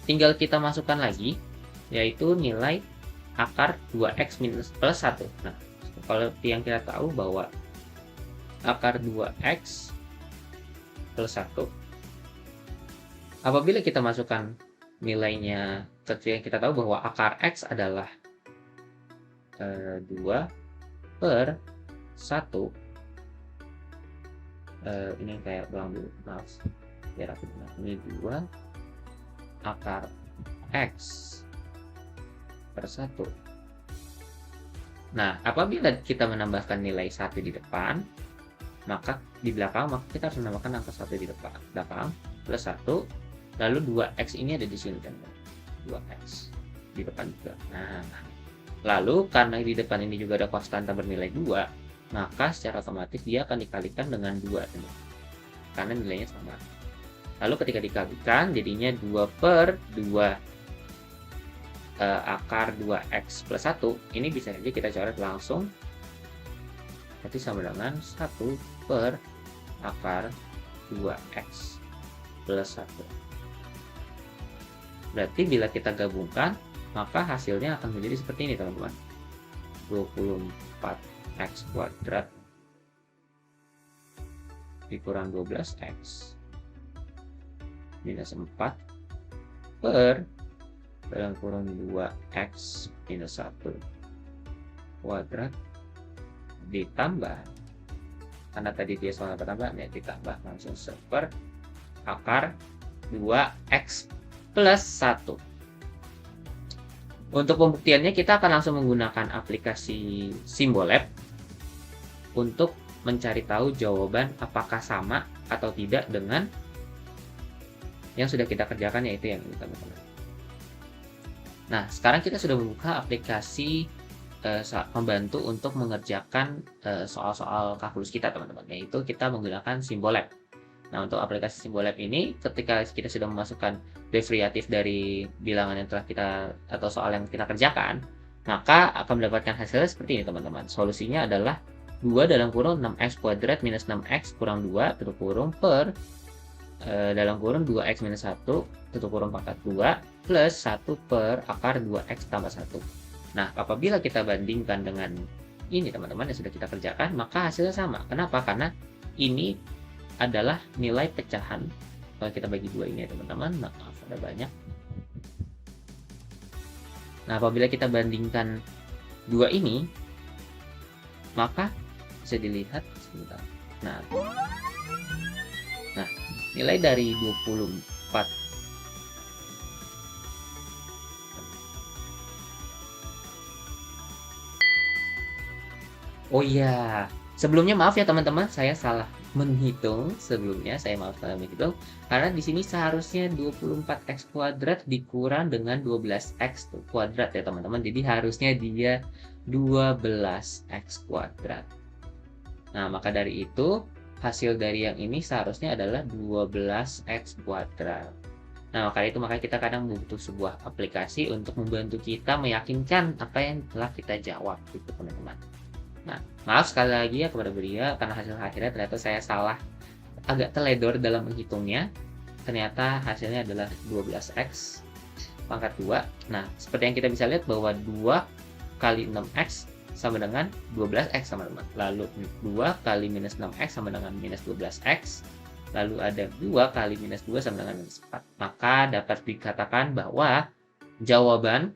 [SPEAKER 1] tinggal kita masukkan lagi, yaitu nilai akar 2x minus plus 1. Nah, kalau yang kita tahu bahwa akar 2x plus 1, apabila kita masukkan nilainya, yang kita tahu bahwa akar x adalah 2 per 1. Ini kayak ulang dulu, maaf biar aku benar. Ini 2 akar x per 1. Nah, apabila kita menambahkan nilai 1 di depan, maka di belakang, maka kita harus menambahkan angka 1 di belakang plus 1, lalu 2x ini ada di sini kan, 2x di depan juga. Nah, lalu karena di depan ini juga ada konstanta bernilai 2, maka secara otomatis dia akan dikalikan dengan 2 karena nilainya sama. Lalu ketika dikalikan jadinya 2 per 2 akar 2x plus 1. Ini bisa saja kita coret langsung, berarti sama dengan 1 per akar 2x plus 1. Berarti bila kita gabungkan, maka hasilnya akan menjadi seperti ini teman-teman. 24x kuadrat dikurang 12x minus 4 per dalam kurung 2x minus 1 kuadrat ditambah, karena tadi dia soal pertambahan ya, ditambah langsung per akar 2x plus 1. Untuk pembuktiannya kita akan langsung menggunakan aplikasi Symbolab untuk mencari tahu jawaban apakah sama atau tidak dengan yang sudah kita kerjakan, yaitu yang ini teman-teman. Nah, sekarang kita sudah membuka aplikasi membantu untuk mengerjakan soal-soal kalkulus kita teman-teman, yaitu kita menggunakan Symbolab. Nah, untuk aplikasi Symbolab ini, ketika kita sudah memasukkan derivatif dari bilangan yang telah kita atau soal yang kita kerjakan, maka akan mendapatkan hasilnya seperti ini teman-teman. Solusinya adalah 2 dalam kurung 6x kuadrat minus 6x kurang 2 tutup kurung per dalam kurung 2x minus 1 tutup kurung pangkat 2 plus 1 per akar 2x tambah 1. Nah, apabila kita bandingkan dengan ini teman-teman yang sudah kita kerjakan, maka hasilnya sama. Kenapa? Karena ini adalah nilai pecahan. Kalau kita bagi 2 ini ya teman-teman, maaf ada banyak. Nah, apabila kita bandingkan 2 ini, maka bisa dilihat sebentar. Nah, nilai dari 24 oh iya, sebelumnya maaf ya teman-teman, saya salah menghitung sebelumnya, saya maaf salah menghitung, karena di sini seharusnya 24x kuadrat dikurang dengan 12x kuadrat ya teman-teman, jadi harusnya dia 12x kuadrat. Nah, maka dari itu hasil dari yang ini seharusnya adalah 12x kuadrat. Nah, makanya kita kadang butuh sebuah aplikasi untuk membantu kita meyakinkan apa yang telah kita jawab gitu teman-teman. Nah, maaf sekali lagi ya kepada beliau, karena hasil akhirnya ternyata saya salah, agak teledor dalam menghitungnya. Ternyata hasilnya adalah 12x pangkat 2. Nah, seperti yang kita bisa lihat bahwa 2 kali 6x sama dengan 12x teman-teman. Lalu 2 kali minus 6x sama dengan minus 12x. Lalu ada 2 kali minus 2 sama dengan minus 4. Maka dapat dikatakan bahwa jawaban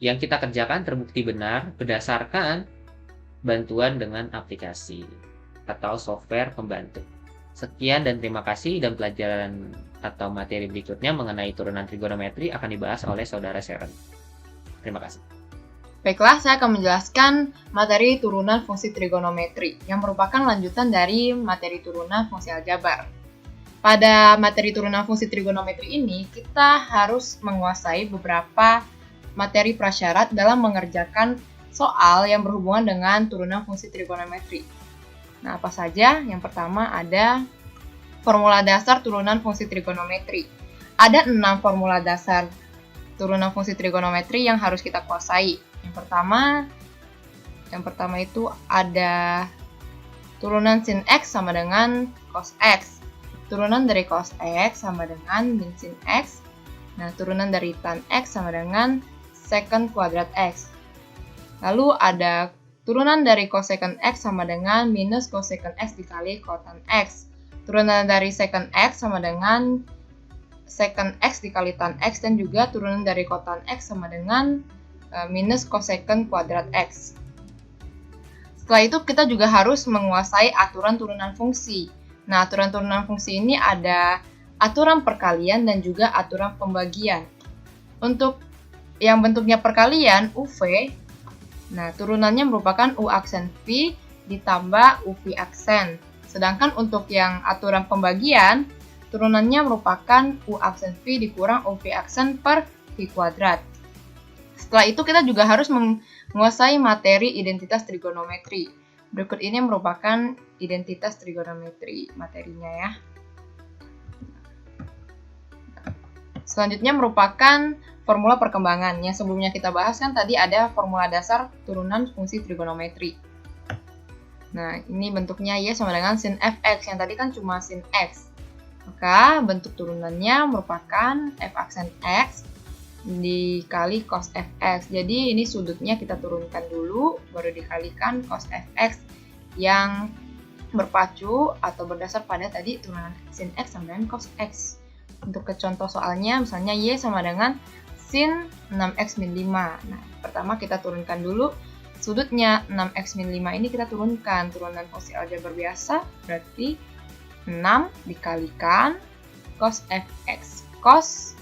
[SPEAKER 1] yang kita kerjakan terbukti benar berdasarkan bantuan dengan aplikasi atau software pembantu. Sekian dan terima kasih, dan pelajaran atau materi berikutnya mengenai turunan trigonometri akan dibahas oleh Saudara Sharon. Terima kasih.
[SPEAKER 2] Baiklah, saya akan menjelaskan materi turunan fungsi trigonometri yang merupakan lanjutan dari materi turunan fungsi aljabar. Pada materi turunan fungsi trigonometri ini, kita harus menguasai beberapa materi prasyarat dalam mengerjakan soal yang berhubungan dengan turunan fungsi trigonometri. Nah, apa saja? Yang pertama ada formula dasar turunan fungsi trigonometri. Ada 6 formula dasar turunan fungsi trigonometri yang harus kita kuasai. Yang pertama itu ada turunan sin X sama dengan cos X. Turunan dari cos X sama dengan min sin X. Nah, turunan dari tan X sama dengan secant kuadrat X. Lalu ada turunan dari cosecant X sama dengan minus cosecant X dikali cotan X. Turunan dari secant X sama dengan secant X dikali tan X, dan juga turunan dari cotan X sama dengan minus cosecant kuadrat X. Setelah itu kita juga harus menguasai aturan turunan fungsi. Nah, aturan turunan fungsi ini ada aturan perkalian dan juga aturan pembagian. Untuk yang bentuknya perkalian, UV, nah turunannya merupakan U aksen V ditambah UV aksen. Sedangkan untuk yang aturan pembagian, turunannya merupakan U aksen V dikurang UV aksen per V kuadrat. Setelah itu kita juga harus menguasai materi identitas trigonometri. Berikut ini merupakan identitas trigonometri materinya ya. Selanjutnya merupakan formula perkembangan. Yang sebelumnya kita bahas kan tadi ada formula dasar turunan fungsi trigonometri. Nah, ini bentuknya Y sama dengan sin fx. Yang tadi kan cuma sin x. Maka bentuk turunannya merupakan f aksen x dikali cos fx. Jadi ini sudutnya kita turunkan dulu, baru dikalikan cos fx yang berpacu atau berdasar pada tadi turunan sin x sama dengan cos x. Untuk ke contoh soalnya, misalnya Y sama dengan sin 6x min 5. Nah, pertama kita turunkan dulu sudutnya 6x min 5 ini kita turunkan. Turunan fungsi aljabar biasa berarti 6 dikalikan cos fx. Cos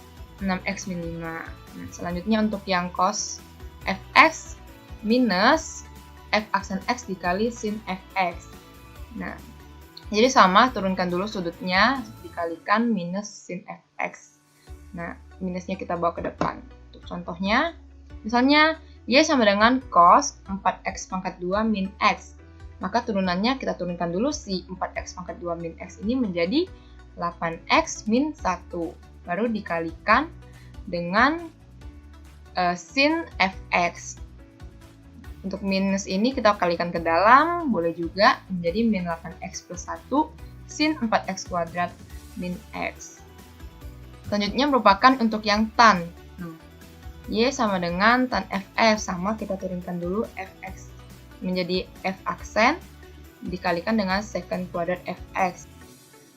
[SPEAKER 2] 6x min 5. Nah, selanjutnya untuk yang cos fx minus f aksen x dikali sin fx. Nah, jadi sama, turunkan dulu sudutnya dikalikan minus sin fx. Nah, minusnya kita bawa ke depan. Untuk contohnya, misalnya Y sama dengan cos 4x pangkat 2 min x. Maka turunannya kita turunkan dulu si 4x pangkat 2 min x ini menjadi 8x min 1. Baru dikalikan dengan sin fx. Untuk minus ini kita kalikan ke dalam, boleh juga menjadi min 8x plus 1 sin 4x kuadrat min x. Selanjutnya merupakan untuk yang tan. Y sama dengan tan fx, sama kita turunkan dulu fx menjadi f aksen dikalikan dengan secant kuadrat fx.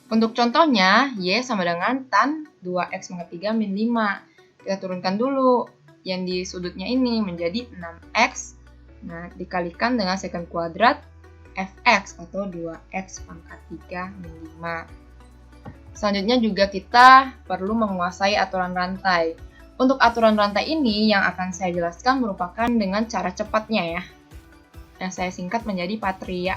[SPEAKER 2] Untuk contohnya, Y sama dengan tan 2x pangkat 3 min 5. Kita turunkan dulu yang di sudutnya ini menjadi 6x. Nah, dikalikan dengan secant kuadrat fx atau 2x pangkat 3 min 5. Selanjutnya juga kita perlu menguasai aturan rantai. Untuk aturan rantai ini yang akan saya jelaskan merupakan dengan cara cepatnya ya. Yang saya singkat menjadi patria.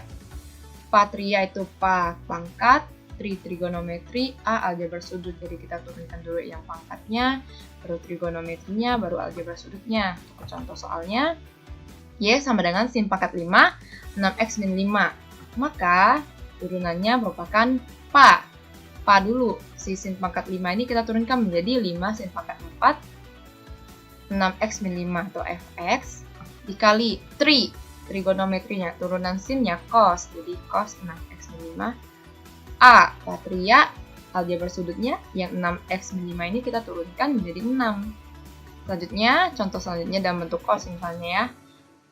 [SPEAKER 2] Patria itu pangkat, trigonometri, A aljabar sudut. Jadi kita turunkan dulu yang pangkatnya, baru trigonometrinya, baru aljabar sudutnya. Untuk contoh soalnya, Y sama dengan sin pangkat 5, 6x min 5. Maka turunannya merupakan Pa. Pa dulu. Si sin pangkat 5 ini kita turunkan menjadi 5 sin pangkat 4, 6x min 5 atau fx, dikali trigonometrinya, turunan sinnya cos, jadi cos 6x min 5. A, patria, aljabar sudutnya, yang 6x min 5 ini kita turunkan menjadi 6. Selanjutnya, contoh selanjutnya dalam bentuk cos misalnya ya.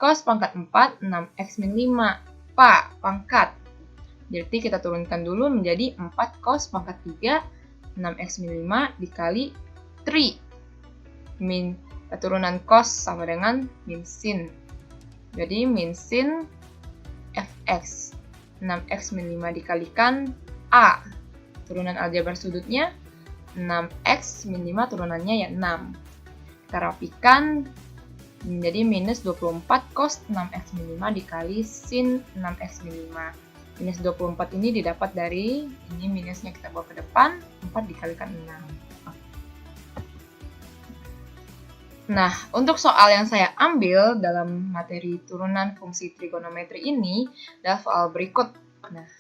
[SPEAKER 2] Cos pangkat 4, 6x min 5. Pa, pangkat. Jadi kita turunkan dulu menjadi 4 cos pangkat 3, 6x min 5 dikali 3. Turunan cos sama dengan min sin. Jadi min sin fx. 6x min 5 dikalikan A. Turunan aljabar sudutnya 6x min 5 turunannya ya 6. Kita rapikan menjadi minus 24 cos 6x min 5 dikali sin 6x min 5. Minus 24 ini didapat dari, ini minusnya kita bawa ke depan, 4 dikalikan 6. Nah, untuk soal yang saya ambil dalam materi turunan fungsi trigonometri ini adalah soal berikut. Nah,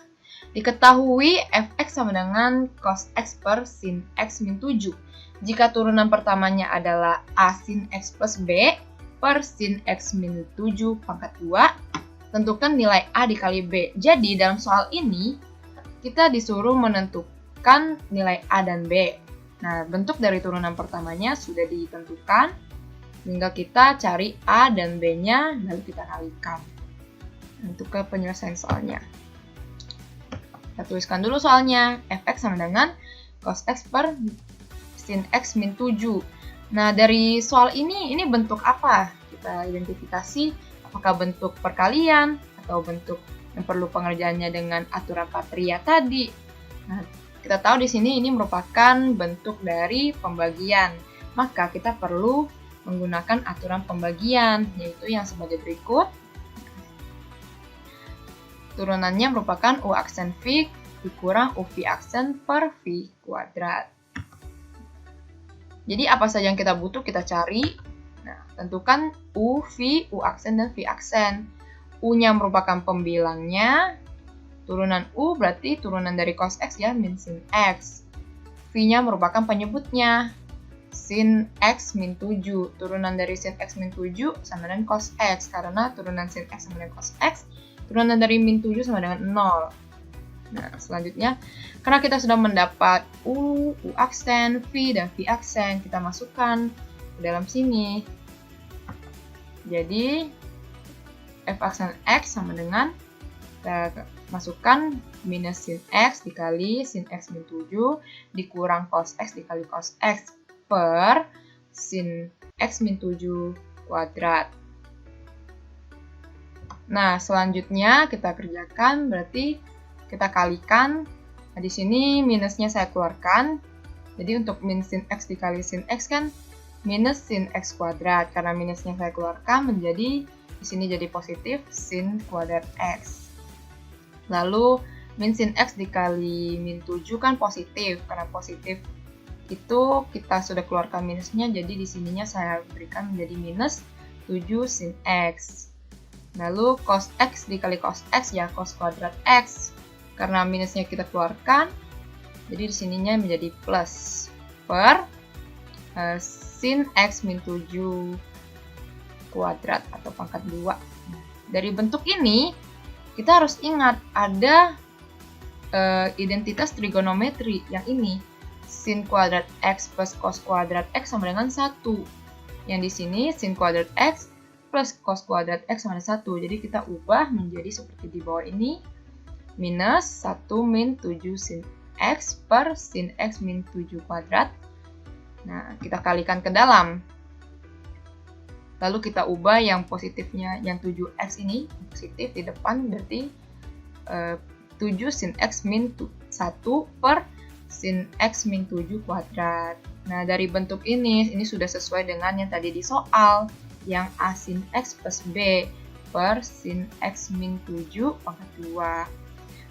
[SPEAKER 2] diketahui fx sama dengan cos x per sin x min 7. Jika turunan pertamanya adalah a sin x plus b per sin x min 7 pangkat 2, tentukan nilai a dikali b. Jadi, dalam soal ini, kita disuruh menentukan nilai a dan b. Nah, bentuk dari turunan pertamanya sudah ditentukan. Tinggal kita cari A dan B-nya, lalu kita kalikan. Untuk ke penyelesaian soalnya. Kita tuliskan dulu soalnya. Fx sama dengan cos x per sin x min 7. Nah, dari soal ini bentuk apa? Kita identifikasi apakah bentuk perkalian atau bentuk yang perlu pengerjaannya dengan aturan Patria tadi. Nah, kita tahu di sini ini merupakan bentuk dari pembagian. Maka kita perlu menggunakan aturan pembagian, yaitu yang sebagai berikut. Turunannya merupakan U aksen V dikurang UV aksen per V kuadrat. Jadi apa saja yang kita butuh kita cari. Nah, tentukan U, V, U aksen, dan V aksen. U-nya merupakan pembilangnya. Turunan U berarti turunan dari cos X ya, min sin X. V-nya merupakan penyebutnya. Sin X min 7. Turunan dari sin X min 7 sama dengan cos X. Karena turunan sin X sama dengan cos X, turunan dari min 7 sama dengan 0. Nah, selanjutnya, karena kita sudah mendapat U aksen, V, dan V aksen, kita masukkan ke dalam sini. Jadi, F aksen X sama dengan, kita masukkan minus sin X dikali sin X min 7 dikurang cos X dikali cos X per sin X min 7 kuadrat. Nah, selanjutnya kita kerjakan, berarti kita kalikan. Nah, di sini minusnya saya keluarkan. Jadi untuk min sin X dikali sin X kan minus sin X kuadrat. Karena minusnya saya keluarkan menjadi, di sini jadi positif sin kuadrat X. Lalu min sin X dikali min 7 kan positif. Karena positif itu kita sudah keluarkan minusnya, jadi di sininya saya berikan menjadi minus 7 sin X. Lalu cos X dikali cos X ya cos kuadrat X. Karena minusnya kita keluarkan, jadi di sininya menjadi plus per sin X min 7 kuadrat atau pangkat 2. Dari bentuk ini, kita harus ingat ada identitas trigonometri yang ini. Sin kuadrat X plus cos kuadrat X sama dengan 1. Yang di sini sin kuadrat X plus cos kuadrat X sama dengan 1. Jadi kita ubah menjadi seperti di bawah ini. Minus 1 min 7 sin X per sin X min 7 kuadrat. Nah, kita kalikan ke dalam. Lalu kita ubah yang positifnya, yang 7X ini positif di depan, berarti 7 sin X min 1 per sin X min 7 kuadrat. Nah, dari bentuk ini sudah sesuai dengan yang tadi di soal, yang A sin X plus B per sin X min 7 pangkat 2.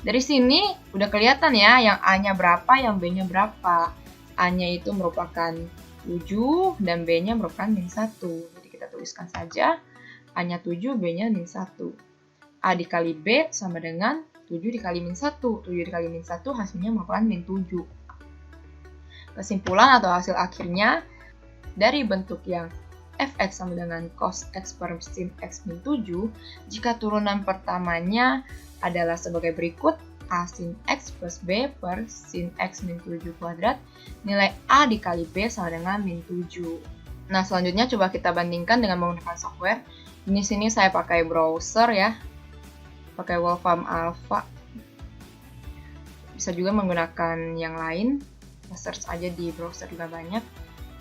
[SPEAKER 2] Dari sini udah kelihatan ya, yang A-nya berapa, yang B-nya berapa. A-nya itu merupakan 7, dan B-nya merupakan min 1. Jadi kita tuliskan saja, A-nya 7, B-nya min 1. A dikali B sama dengan 7 dikali min 1. 7 dikali min 1 hasilnya merupakan min 7. Kesimpulan atau hasil akhirnya, dari bentuk yang fx sama dengan cos x per sin x min 7, jika turunan pertamanya adalah sebagai berikut, a sin x plus b per sin x min 7 kuadrat, nilai a dikali b sama dengan min 7. Nah, selanjutnya coba kita bandingkan dengan menggunakan software. Di sini saya pakai browser ya. Pakai Wolfram Alpha. Bisa juga menggunakan yang lain. Search aja di browser juga banyak.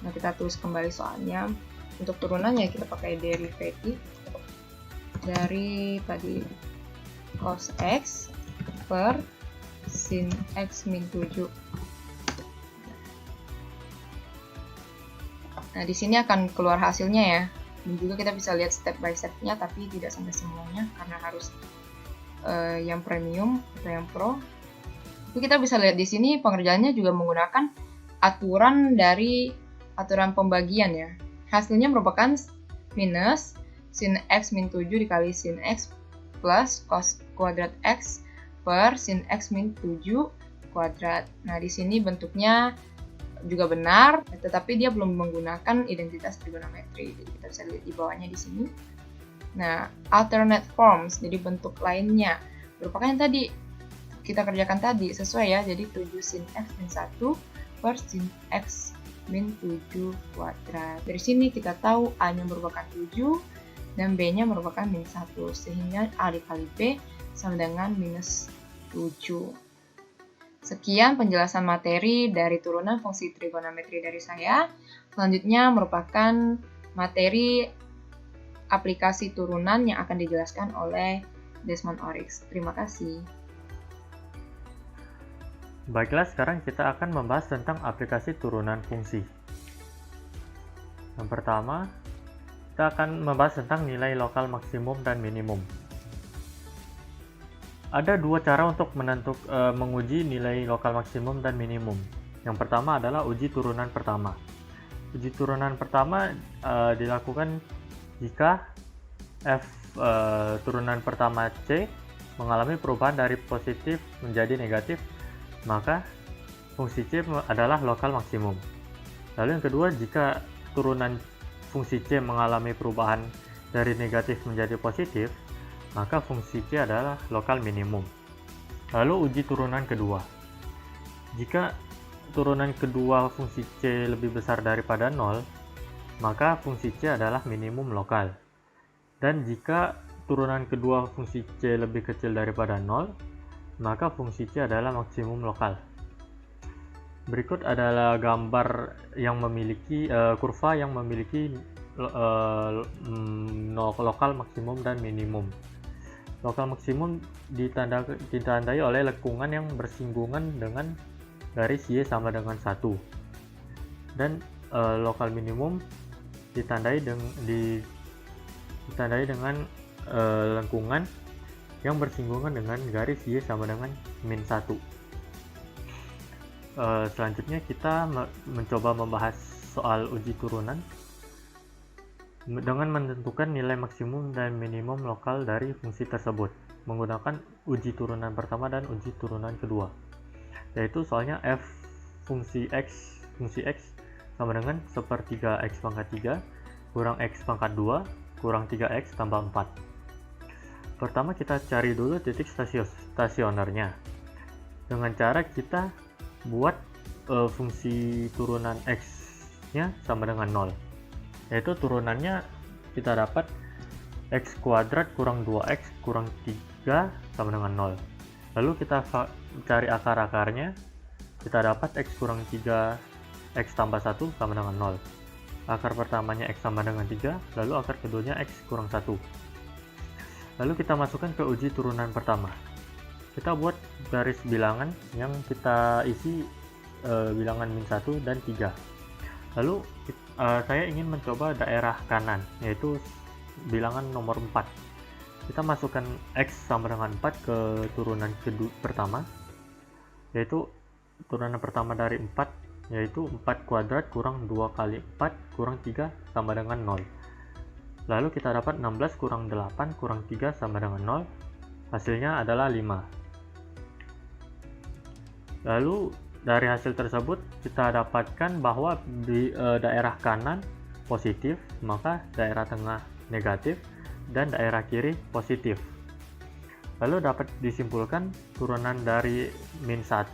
[SPEAKER 2] Nah, kita tulis kembali soalnya. Untuk turunannya kita pakai derivatif dari tadi cos X per sin X min 7. Nah, di sini akan keluar hasilnya ya. Dan juga kita bisa lihat step by step-nya, tapi tidak sampai semuanya karena harus yang premium atau yang pro. Tapi kita bisa lihat di sini pengerjaannya juga menggunakan aturan dari aturan pembagian ya. Hasilnya merupakan minus sin X min 7 dikali sin X plus cos kuadrat X per sin X min 7 kuadrat. Nah, di sini bentuknya juga benar, tetapi dia belum menggunakan identitas trigonometri. Jadi kita bisa lihat di bawahnya di sini. Nah, alternate forms, jadi bentuk lainnya merupakan yang tadi kita kerjakan tadi sesuai ya. Jadi 7 sin X min 1 per sin X min 7 kuadrat. Dari sini kita tahu A-nya merupakan 7 dan B-nya merupakan min 1, sehingga A dikali B sama dengan minus 7. Sekian penjelasan materi dari turunan fungsi trigonometri dari saya. Selanjutnya merupakan materi aplikasi turunan yang akan dijelaskan oleh Desmond Oryx. Terima kasih.
[SPEAKER 3] Baiklah, sekarang kita akan membahas tentang aplikasi turunan fungsi. Yang pertama, kita akan membahas tentang nilai lokal maksimum dan minimum. Ada dua cara untuk menguji nilai lokal maksimum dan minimum. Yang pertama adalah uji turunan pertama. Uji turunan pertama dilakukan jika f turunan pertama C mengalami perubahan dari positif menjadi negatif, maka fungsi C adalah lokal maksimum. Lalu yang kedua, jika turunan fungsi C mengalami perubahan dari negatif menjadi positif, maka fungsi C adalah lokal minimum. Lalu uji turunan kedua. Jika turunan kedua fungsi C lebih besar daripada 0, maka fungsi C adalah minimum lokal. Dan jika turunan kedua fungsi C lebih kecil daripada 0, maka fungsi C adalah maksimum lokal. Berikut adalah gambar yang memiliki kurva yang memiliki lokal maksimum dan minimum. Lokal maksimum ditandai oleh lengkungan yang bersinggungan dengan garis Y sama dengan 1. Dan lokal minimum ditandai dengan lengkungan yang bersinggungan dengan garis Y sama dengan min 1. Selanjutnya kita mencoba membahas soal uji turunan dengan menentukan nilai maksimum dan minimum lokal dari fungsi tersebut menggunakan uji turunan pertama dan uji turunan kedua, yaitu soalnya f fungsi x sama dengan sepertiga x pangkat 3 kurang x pangkat 2 kurang 3x tambah 4. Pertama kita cari dulu titik stasionernya dengan cara kita buat fungsi turunan x nya sama dengan 0, yaitu turunannya kita dapat x kuadrat kurang 2x kurang 3 sama dengan 0. Lalu kita cari akar-akarnya, kita dapat x kurang 3 x tambah 1 sama dengan 0. Akar pertamanya x sama dengan 3, lalu akar keduanya x kurang 1. Lalu kita masukkan ke uji turunan pertama. Kita buat garis bilangan yang kita isi bilangan min 1 dan 3. Lalu saya ingin mencoba daerah kanan, yaitu bilangan nomor 4. Kita masukkan x sama dengan 4 ke turunan pertama, yaitu turunan pertama dari 4, yaitu 4 kuadrat kurang 2 kali 4 kurang 3 sama dengan 0. Lalu kita dapat 16 kurang 8 kurang 3 sama dengan 0. Hasilnya adalah 5. Lalu dari hasil tersebut kita dapatkan bahwa di daerah kanan positif, maka daerah tengah negatif, dan daerah kiri positif. Lalu dapat disimpulkan turunan dari min 1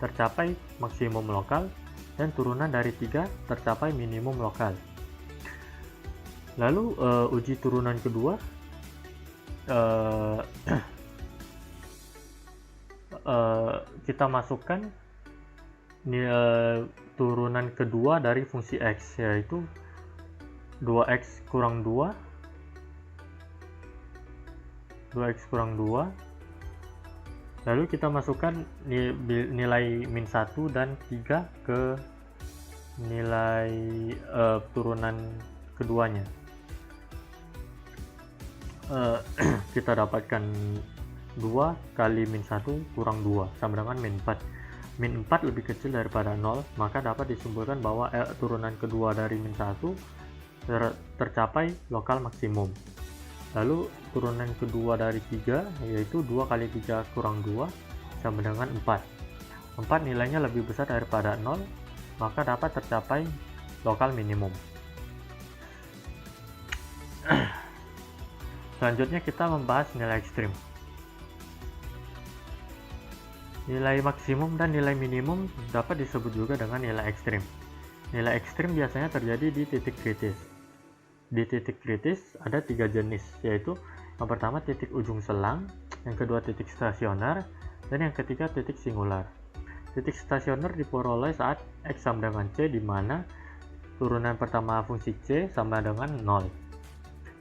[SPEAKER 3] tercapai maksimum lokal dan turunan dari 3 tercapai minimum lokal. Lalu uji turunan kedua, kita masukkan turunan kedua dari fungsi X, yaitu 2x kurang 2 lalu kita masukkan nilai min 1 dan 3 ke nilai turunan keduanya. Kita dapatkan 2 kali min 1 kurang 2 sama dengan min 4. Min 4 lebih kecil daripada 0, maka dapat disimpulkan bahwa turunan kedua dari min 1 tercapai lokal maksimum. Lalu turunan kedua dari 3 yaitu 2 kali 3 kurang 2 sama dengan 4. 4 nilainya lebih besar daripada 0, maka dapat tercapai lokal minimum. Selanjutnya kita membahas nilai ekstrim. Nilai maksimum dan nilai minimum dapat disebut juga dengan nilai ekstrim. Nilai ekstrim biasanya terjadi di titik kritis. Di titik kritis ada 3 jenis, yaitu yang pertama titik ujung selang, yang kedua titik stasioner, dan yang ketiga titik singular. Titik stasioner diperoleh saat X sama dengan C, di mana turunan pertama fungsi C sama dengan 0.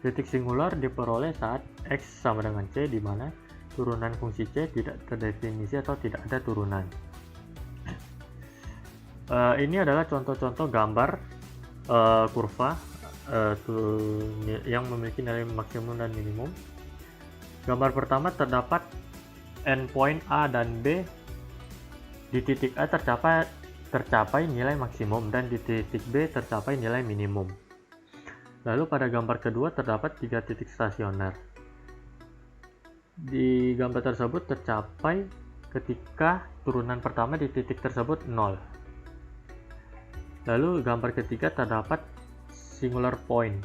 [SPEAKER 3] Titik singular diperoleh saat X sama dengan C, di mana turunan fungsi C tidak terdefinisi atau tidak ada turunan. Ini adalah contoh-contoh gambar kurva yang memiliki nilai maksimum dan minimum. Gambar pertama terdapat endpoint A dan B. Di titik A tercapai nilai maksimum dan di titik B tercapai nilai minimum. Lalu pada gambar kedua terdapat 3 titik stasioner. Di gambar tersebut tercapai ketika turunan pertama di titik tersebut 0. Lalu gambar ketiga terdapat singular point,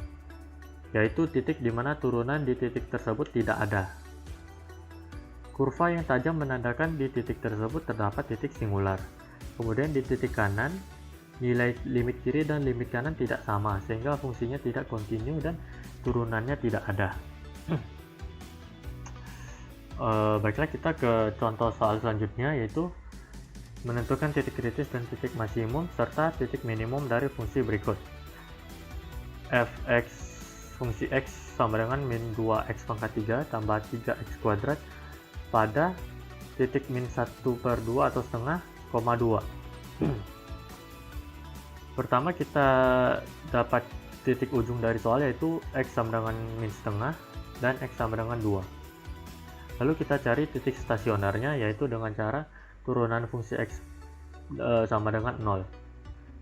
[SPEAKER 3] yaitu titik di mana turunan di titik tersebut tidak ada. Kurva yang tajam menandakan di titik tersebut terdapat titik singular. Kemudian di titik kanan, nilai limit kiri dan limit kanan tidak sama, sehingga fungsinya tidak kontinu dan turunannya tidak ada. Baiklah, kita ke contoh soal selanjutnya, yaitu menentukan titik kritis dan titik maksimum serta titik minimum dari fungsi berikut. Fx fungsi x sama dengan min 2x pangkat 3 tambah 3x kuadrat pada titik min 1/2 atau setengah, 2. Pertama kita dapat titik ujung dari soal, yaitu x sama dengan min setengah dan x sama dengan 2. Lalu kita cari titik stasionernya, yaitu dengan cara turunan fungsi x sama dengan 0.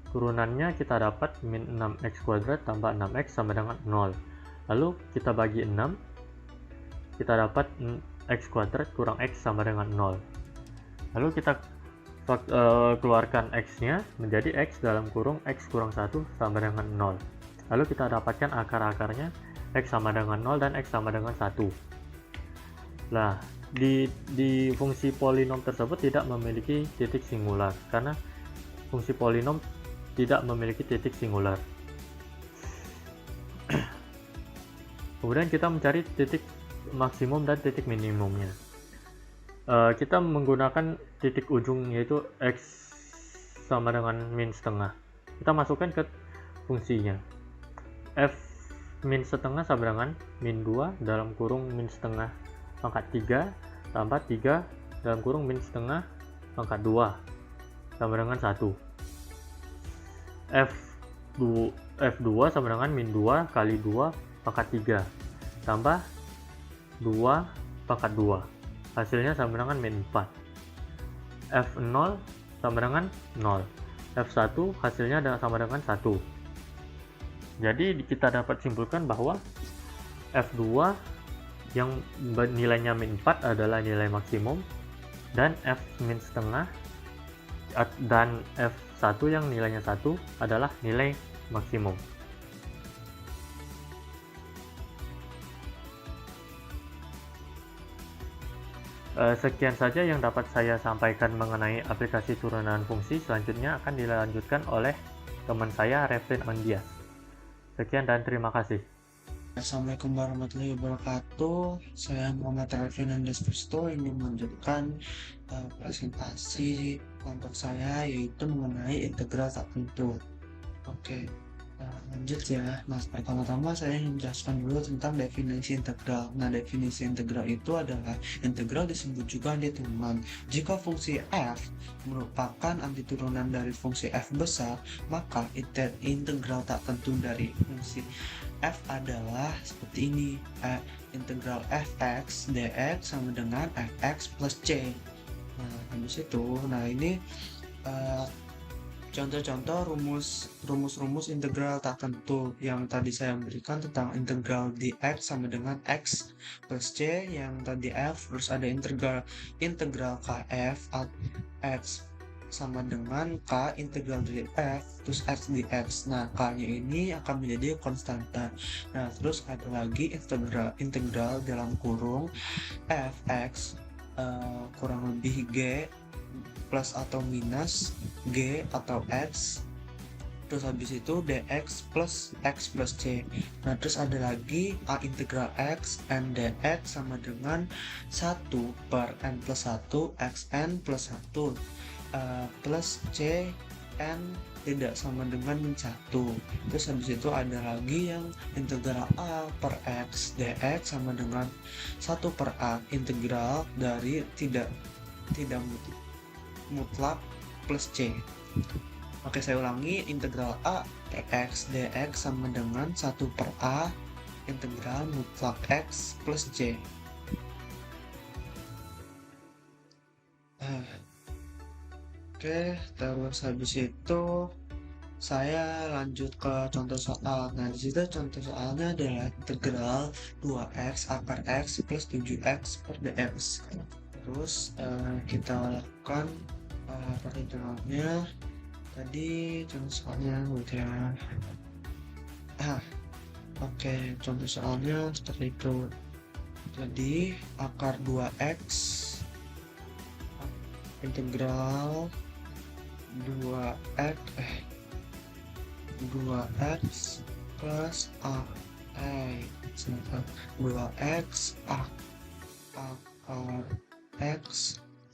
[SPEAKER 3] Turunannya kita dapat min 6x kuadrat tambah 6x sama dengan 0. Lalu kita bagi 6, kita dapat x kuadrat kurang x sama dengan 0. Lalu kita keluarkan x-nya menjadi x dalam kurung x kurang 1 sama dengan 0. Lalu kita dapatkan akar-akarnya x sama dengan 0 dan x sama dengan 1. Nah, di fungsi polinom tersebut tidak memiliki titik singular, karena fungsi polinom tidak memiliki titik singular. Kemudian kita mencari titik maksimum dan titik minimumnya. Kita menggunakan titik ujung, yaitu x sama dengan min setengah. Kita masukkan ke fungsinya. F min setengah sama dengan min 2 dalam kurung min setengah pangkat 3 tambah 3 dalam kurung min setengah pangkat 2 sama dengan 1. F2 sama dengan min 2 kali 2 pangkat 3 tambah 2 pangkat 2, hasilnya sama dengan min 4. F0 sama dengan 0. F1 hasilnya sama dengan 1. Jadi kita dapat simpulkan bahwa F2 yang nilainya min 4 adalah nilai maksimum, dan F min setengah dan F1 yang nilainya 1 adalah nilai maksimum. Sekian saja yang dapat saya sampaikan mengenai aplikasi turunan fungsi. Selanjutnya akan dilanjutkan oleh teman saya, Reflin Ondias. Sekian dan terima kasih.
[SPEAKER 4] Assalamualaikum warahmatullahi wabarakatuh. Saya Muhammad Arifin Kristo ingin melanjutkan presentasi kelompok saya, yaitu mengenai integral tak tentu. Oke, lanjut ya. Nah, pertama-tama saya ingin menjelaskan dulu tentang definisi integral. Nah, definisi integral itu adalah integral disebut juga antiturunan. Jika fungsi f merupakan antiturunan dari fungsi f besar, maka integral tak tentu dari fungsi f adalah seperti ini. Integral fx dx sama dengan fx plus c. Nah, habis itu, ini contoh-contoh rumus integral tak tentu yang tadi saya berikan tentang integral dx sama dengan x plus c yang tadi f, terus ada integral kf x sama dengan k integral dari f terus x dx. Nah, k-nya ini akan menjadi konstanta. Nah, terus ada lagi integral dalam kurung fx kurang lebih g plus atau minus g atau x, terus habis itu dx plus x plus c. Nah, terus ada lagi a integral x n dx sama dengan 1 per n plus 1 xn plus 1 plus c n tidak sama dengan 1. Terus habis itu ada lagi yang integral a per x dx sama dengan 1 per a integral dari tidak mutlak plus c. Oke, saya ulangi, integral a per x dx sama dengan 1 per a integral mutlak x plus c. Oke, terus habis itu saya lanjut ke contoh soal. Nah, di situ contoh soalnya adalah integral 2x akar x plus 7x per dx. Terus kita lakukan perhitungannya. Tadi contoh soalnya udah oke, contoh soalnya seperti itu. Jadi akar 2x integral 2x plus a 2x akar x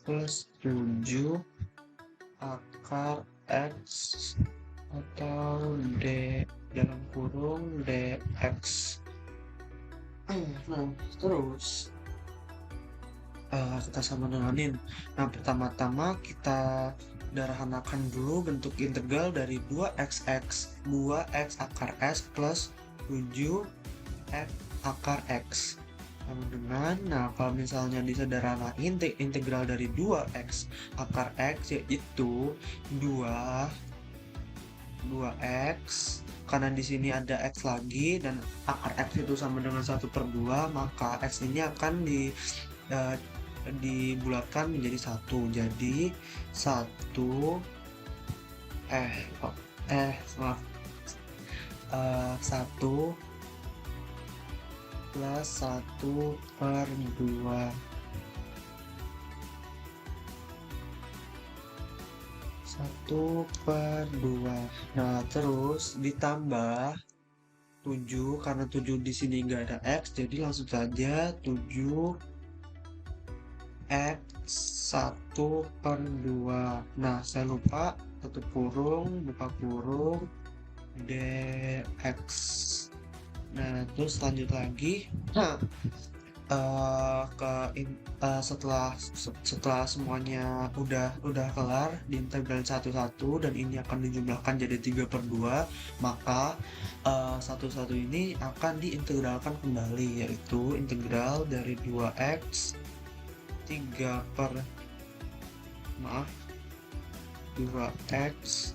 [SPEAKER 4] plus 7 akar x atau d dalam kurung dx. Nah, terus kita sama denganin. Nah, pertama-tama kita sederhanakan dulu bentuk integral dari 2x akar x plus 7x akar x sama dengan, nah kalau misalnya disederhanain integral dari 2x akar x yaitu 2x, karena di sini ada x lagi dan akar x itu sama dengan 1/2, maka x ini akan dibulatkan menjadi 1. Jadi 1 plus 1/2. 1/2. Nah, terus ditambah 7, karena 7 di sini nggak ada x, jadi langsung saja 7x 1/2. Nah, saya lupa tutup kurung, buka kurung dx. Nah, terus lanjut lagi. Setelah semuanya udah kelar di integral satu-satu dan ini akan dijumlahkan jadi 3/2, maka satu-satu ini akan diintegralkan kembali, yaitu integral dari 2x 2x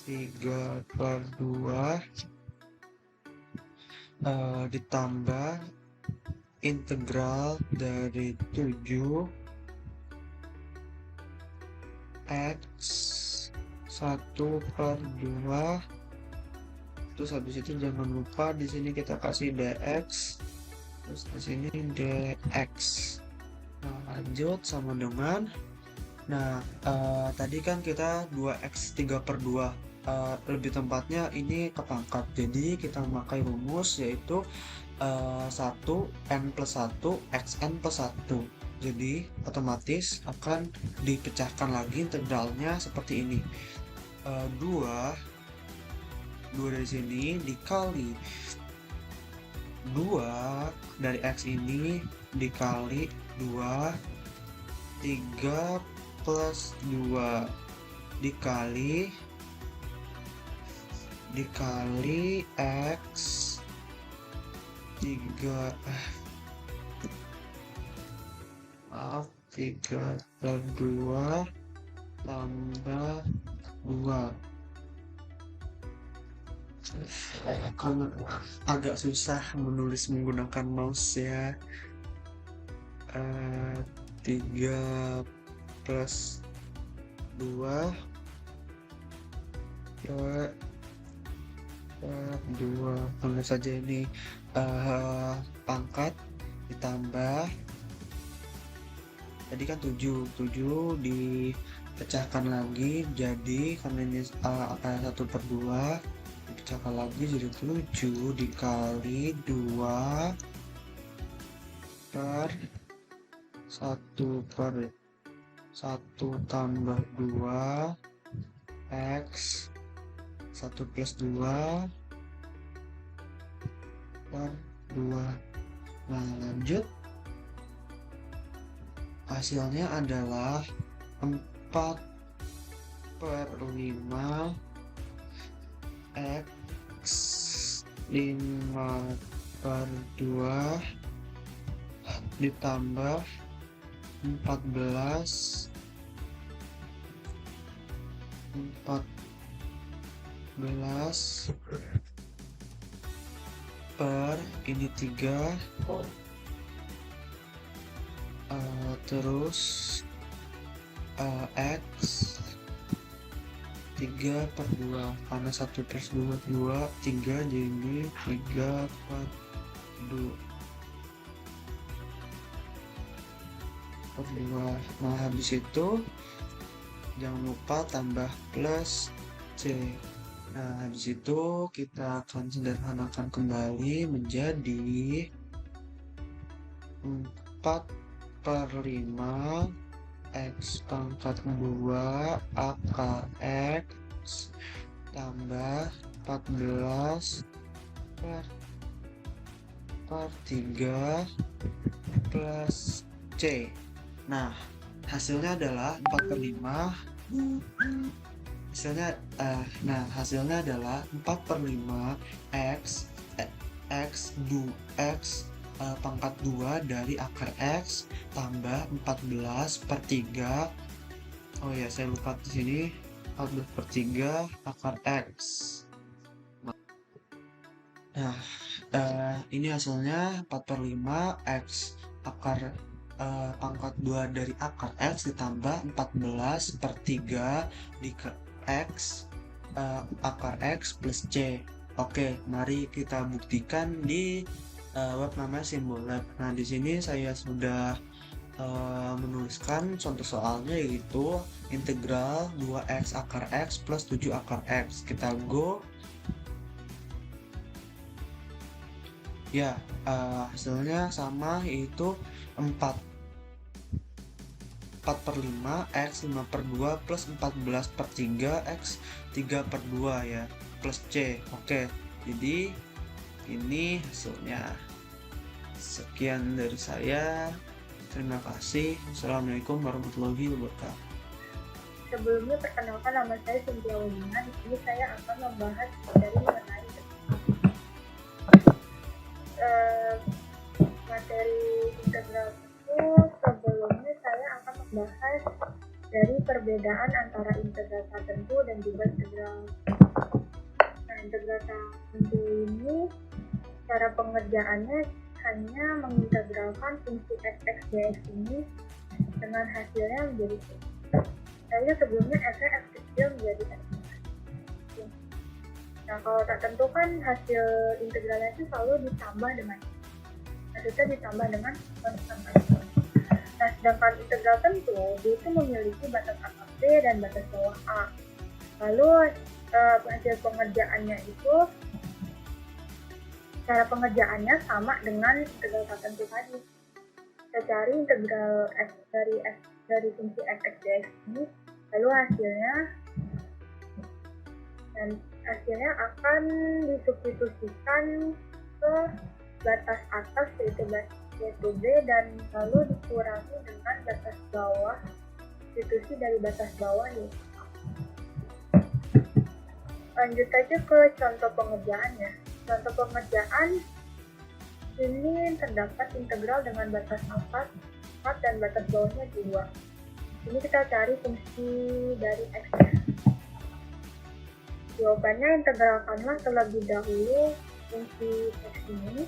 [SPEAKER 4] 3/2 ditambah integral dari 7x 1/2. Terus habis itu jangan lupa di sini kita kasih dx, terus di sini dx. Nah, lanjut sama dengan, tadi kan kita 2x 3/2 lebih tempatnya ini ke pangkat. Jadi kita memakai rumus yaitu 1 n plus 1 xn plus 1. Jadi otomatis akan dipecahkan lagi integralnya seperti ini. 2 dari sini dikali 2 dari x ini dikali 2, 3 plus 2 dikali x 3 dan 2 tambah 2. Karena agak susah menulis menggunakan mouse ya. 3 plus 2 per 2, anggap saja ini pangkat ditambah tadi kan 7 dipecahkan lagi, jadi karena ini akan 1/2 dipecahkan lagi jadi 7 dikali 2 per 1 tambah 2 x 1 plus 2 per 2. Nah, lanjut, hasilnya adalah 4/5 x 5/2 ditambah 14 per ini 3 terus x 3/2 karena 1 plus 2 3 jadi 3/2. Nah, habis itu jangan lupa tambah plus c. Nah, habis itu kita akan sederhanakan kembali menjadi 4/5 x pangkat 2 akar x tambah 14 per 3 plus c. Nah, hasilnya adalah 4/5. Hasilnya adalah 4/5 x pangkat 2 dari akar x tambah 14/3. Oh ya, saya lupa di sini 14/3 akar x. Nah, ini hasilnya 4/5 x akar pangkat 2 dari akar x ditambah 14/3 di x akar x plus c. Oke, mari kita buktikan di web namanya Simbol Lab. Nah, di sini saya sudah menuliskan contoh soalnya, yaitu integral 2x akar x plus 7 akar x. Kita go. Ya, hasilnya sama, yaitu 4/5 x 5/2 plus 14/3 x 3/2 ya, plus c. Oke, jadi ini hasilnya. Sekian dari saya, terima kasih. Assalamualaikum warahmatullahi wabarakatuh.
[SPEAKER 5] Sebelumnya, perkenalkan, nama saya Cynthia Wulina. Di sini saya akan membahas mengenai materi integral itu. Sebelumnya saya akan membahas dari perbedaan antara integral tertentu dan juga integral. Nah, integral tertentu ini cara pengerjaannya hanya mengintegralkan fungsi f(x), dx ini dengan hasilnya menjadi c. Lalu sebelumnya f(x) kecil menjadi x. Nah, kalau tertentu kan hasil integralnya itu selalu ditambah dengan maksudnya ditambah dengan konstan. Nah, sedangkan integral tentu dia itu memiliki batas atas b dan batas bawah a. Lalu hasil pengerjaannya itu cara pengerjaannya sama dengan integral tertentu tadi. Kita cari integral f dari fungsi f(x) dx ini, lalu hasilnya akan disubstitusikan ke batas atas yaitu B dan lalu dikurangi dengan batas bawah, substitusi dari batas bawah yaitu. Lanjut aja ke contoh pengerjaannya. Contoh pengerjaan ini terdapat integral dengan batas atas 4 dan batas bawahnya 2. Ini kita cari fungsi dari x. Jawabannya integralkanlah terlebih dahulu fungsi x ini.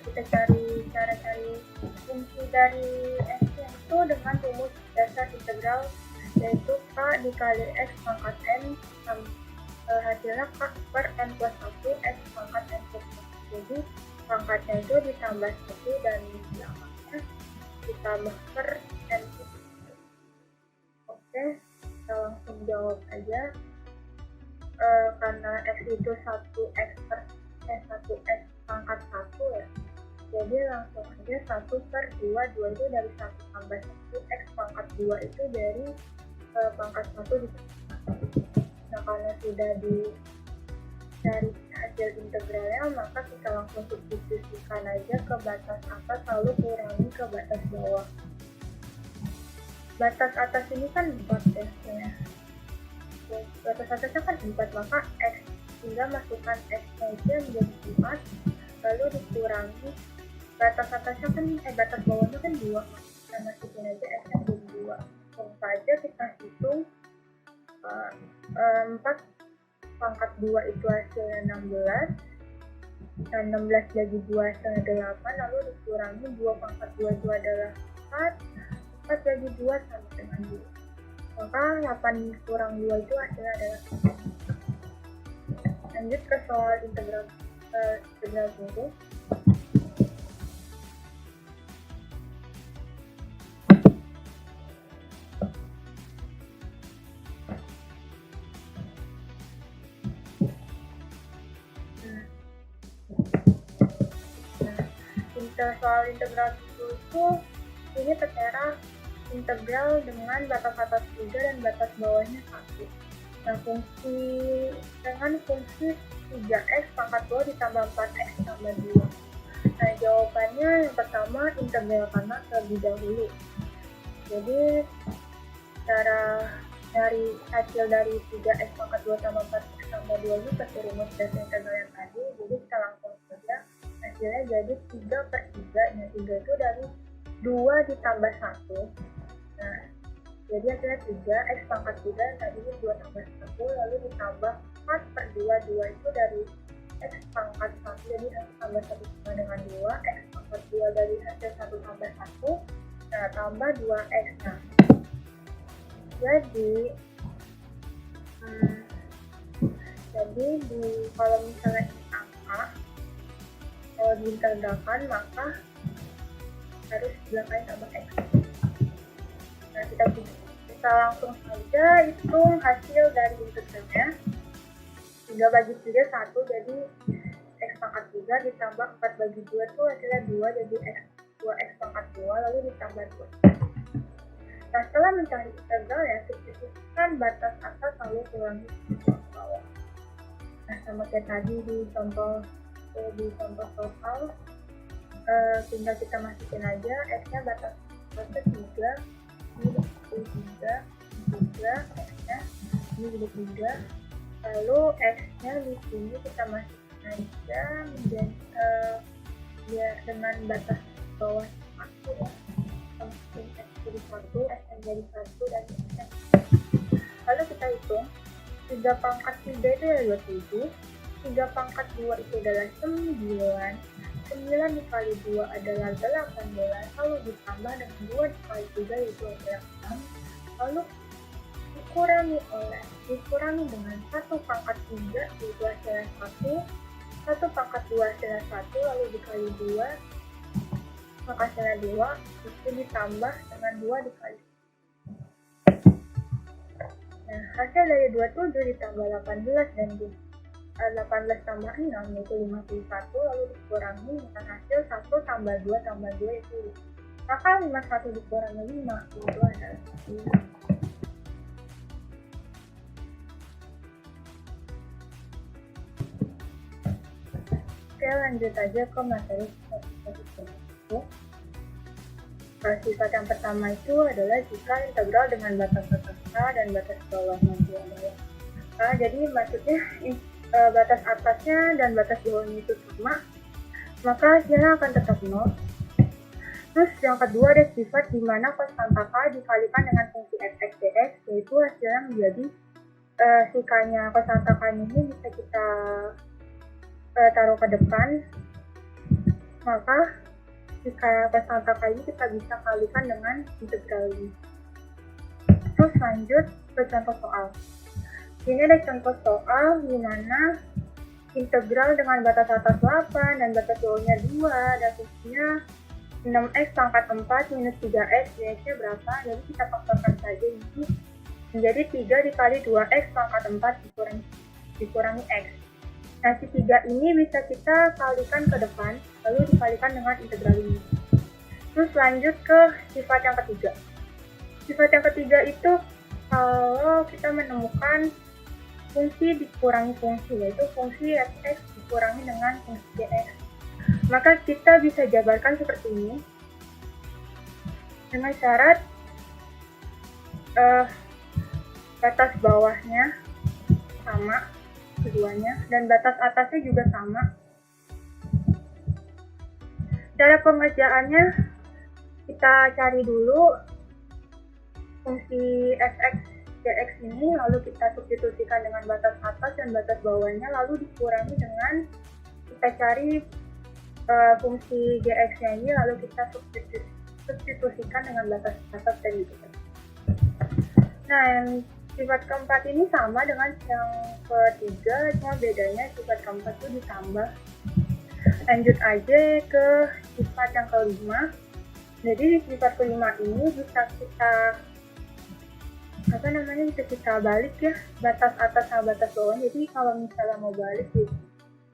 [SPEAKER 5] Kita cari fungsi dari x itu dengan rumus dasar integral yaitu k dikali x pangkat n hasilnya k per n plus 1 x pangkat n plus 1. Jadi pangkatnya itu ditambah 1 dan belakangnya ditambah per n plus 1. Oke, kita langsung jawab aja. Karena x itu 1x pangkat 1 ya, jadi langsung aja 1 per 2 itu dari 1 tambah 1, x pangkat 2 itu dari pangkat 1 ditambah 1. Nah, karena sudah dari hasil integralnya, maka kita langsung substitusikan aja ke batas atas lalu kurangi ke batas bawah. Batas atas ini kan 4 ya. Batas atasnya kan 4, maka x tinggal masukkan x-nya itu menjadi 4, lalu dikurangi batas atasnya kan batas bawahnya kan 2, kita masukin aja x-nya jadi 2. Langsung saja kita hitung 4 pangkat 2 itu hasilnya 16, dan 16 bagi 2 hasilnya 8, lalu dikurangi 2 pangkat 2 itu adalah 4 bagi 2 sama dengan 2, maka 8 kurang 2 itu hasilnya adalah 1. Lanjut ke soal integral berikut. Soal integral itu ini tertera integral dengan batas atas 3 dan batas bawahnya 1. Nah, dengan fungsi 3x pangkat 2 ditambah 4x tambah 2. Nah, jawabannya yang pertama integralkanlah terlebih dahulu. Jadi cara dari hasil dari 3x pangkat 2 tambah 4x tambah 2 ini seperti rumus dasar integral yang tadi. Jadi kita langsung saja hasilnya jadi 3 per 3. Nah, 3 itu dari 2 ditambah 1. Nah, jadi hasilnya 3, x pangkat 3 tadi 2 tambah 1, lalu ditambah 4 per 2, 2 itu dari x pangkat 1, jadi 1 tambah 1 sama dengan 2, x pangkat 2 dari hasil 1 tambah 1, nah tambah 2x. Nah, jadi kalau misalnya ini angka, kalau diintegralkan maka harus belakangnya tambah x. Nah, kita langsung saja hitung hasil dari integralnya. 3 bagi 3 1, jadi x pangkat 3 ditambah 4 bagi 2 itu hasilnya 2, jadi 2x pangkat 2 lalu ditambah 2. Nah, setelah mencari integral ya, substitusikan batas atas lalu kurangi batas bawah. Nah, sama kayak tadi di contoh soal, tinggal kita masukin aja x-nya batas atasnya 3, ini jadi 3 x-nya ini jadi 3, lalu x-nya di sini kita masukin aja menjadi ya dengan batas bawah 1 ya, masukin x jadi 1, x jadi 1 dan x. Lalu kita hitung 3 pangkat 3 itu ya 27, 3 pangkat 2 itu adalah 9 dikali 2 adalah 18, lalu ditambah dengan 2 dikali 3 yaitu adalah 6, lalu dikurangi dengan 1 pangkat 3 yaitu hasilnya 1 pangkat 2 hasilnya 1, lalu dikali 2 maka hasilnya 2, itu ditambah dengan 2 dikali Nah, hasil dari 27 ditambah 18 dan 18 tambah 6 yaitu 51, lalu dikurangi dengan hasil 1 tambah 2 tambah 2 yaitu 5. Maka 51 dikurangi 5 itu adalah 5. Oke, lanjut aja ke materi sifat-sifat itu. Sifat yang pertama itu adalah jika integral dengan batas-batas A dan batas bawahnya itu adalah A. Jadi maksudnya batas atasnya dan batas bawahnya itu sama, maka hasilnya akan tetap 0. Terus yang kedua ada sifat di mana konstanta K dikalikan dengan fungsi fx dx, yaitu hasilnya menjadi sikanya konstanta K ini bisa kita taruh ke depan, maka jika konstanta K ini kita bisa kalikan dengan integral ini. Terus lanjut ke contoh soal. Ini ada contoh soal di mana integral dengan batas atas 8 dan batas bawahnya 2 dan fungsinya 6x pangkat 4 minus 3x dx-nya berapa? Jadi kita faktorkan saja ini menjadi 3 dikali 2x pangkat 4 dikurangi x. Nah, si 3 ini bisa kita kalikan ke depan, lalu dikalikan dengan integral ini. Terus lanjut ke sifat yang ketiga. Sifat yang ketiga itu kalau kita menemukan fungsi dikurangi fungsi, yaitu fungsi fx dikurangi dengan fungsi dx. Maka kita bisa jabarkan seperti ini dengan syarat batas bawahnya sama keduanya dan batas atasnya juga sama. Cara pengerjaannya kita cari dulu fungsi fx dx ini, lalu kita substitusikan dengan batas atas dan batas bawahnya, lalu dikurangi dengan kita cari fungsi dx-nya ini, lalu kita substitusikan dengan batas atas dan gitu. Nah, yang sifat keempat ini sama dengan yang ketiga, cuma bedanya sifat keempat itu ditambah. Lanjut aja ke sifat yang kelima. Jadi sifat kelima ini bisa kita bisa kita balik ya, batas atas sama batas bawah. Jadi kalau misalnya mau balik di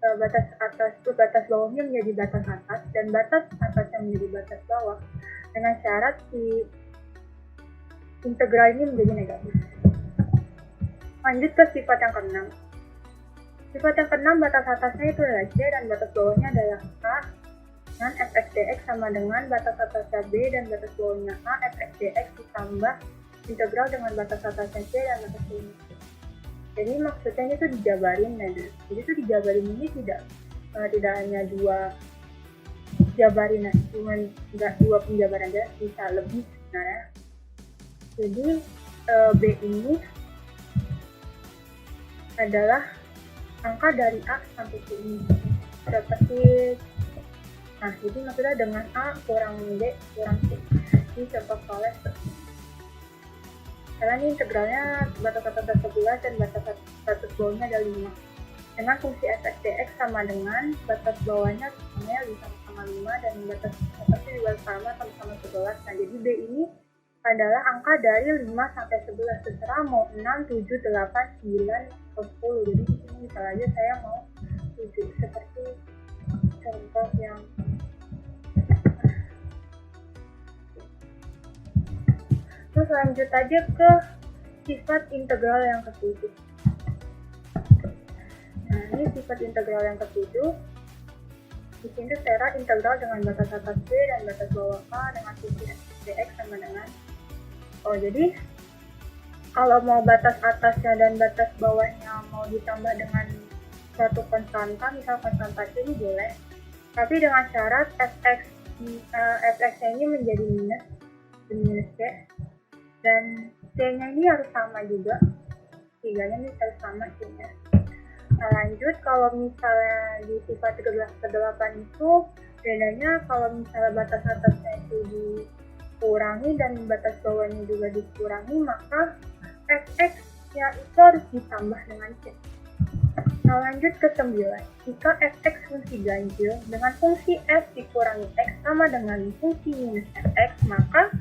[SPEAKER 5] batas atas itu batas bawahnya menjadi batas atas dan batas atasnya menjadi batas bawah, dengan syarat si integral ini menjadi negatif. Lanjut ke sifat yang keenam. Sifat yang keenam, batas atasnya itu adalah C dan batas bawahnya adalah A, dengan fx dx sama dengan batas atasnya B dan batas bawahnya A, fx dx ditambah integral dengan batas atasnya C dan batas bawahnya C. Jadi maksudnya itu dijabarin aja. Jadi itu dijabarin ini tidak hanya dua jabarin, cuma nggak dua penjabaran aja, bisa lebih sebenarnya. Jadi B ini adalah angka dari A sampai C ini seperti, nah jadi maksudnya dengan A kurang B kurang C. Ini contoh soalnya seperti ini. Karena ini integralnya batas atas 11 dan batas bawahnya ada 5. Dengan fungsi fx dx sama dengan batas bawahnya sama 5 dan batas atasnya juga sama 11. Nah jadi B ini adalah angka dari 5 sampai 11, terserah mau 6, 7, 8, 9, atau 10. Jadi di sini misalnya aja saya mau 7 seperti contoh yang terus lanjut aja ke sifat integral yang ke-7. Nah, ini sifat integral yang ke-7. Di sini secara integral dengan batas atas B dan batas bawah A dengan fungsi dx sama dengan jadi kalau mau batas atasnya dan batas bawahnya mau ditambah dengan suatu konstanta, misal konstanta C ini boleh, tapi dengan syarat fx-nya ini menjadi minus C dan C-nya ini harus sama juga, tiganya ini harus sama C-nya. Nah lanjut, kalau misalnya di sifat ke-8 itu bedanya kalau misalnya batas atasnya itu dikurangi dan batas bawahnya juga dikurangi, maka fx-nya itu harus ditambah dengan C. Nah lanjut ke 9. Jika fx fungsi ganjil dengan fungsi f dikurangi x sama dengan fungsi minus fx, maka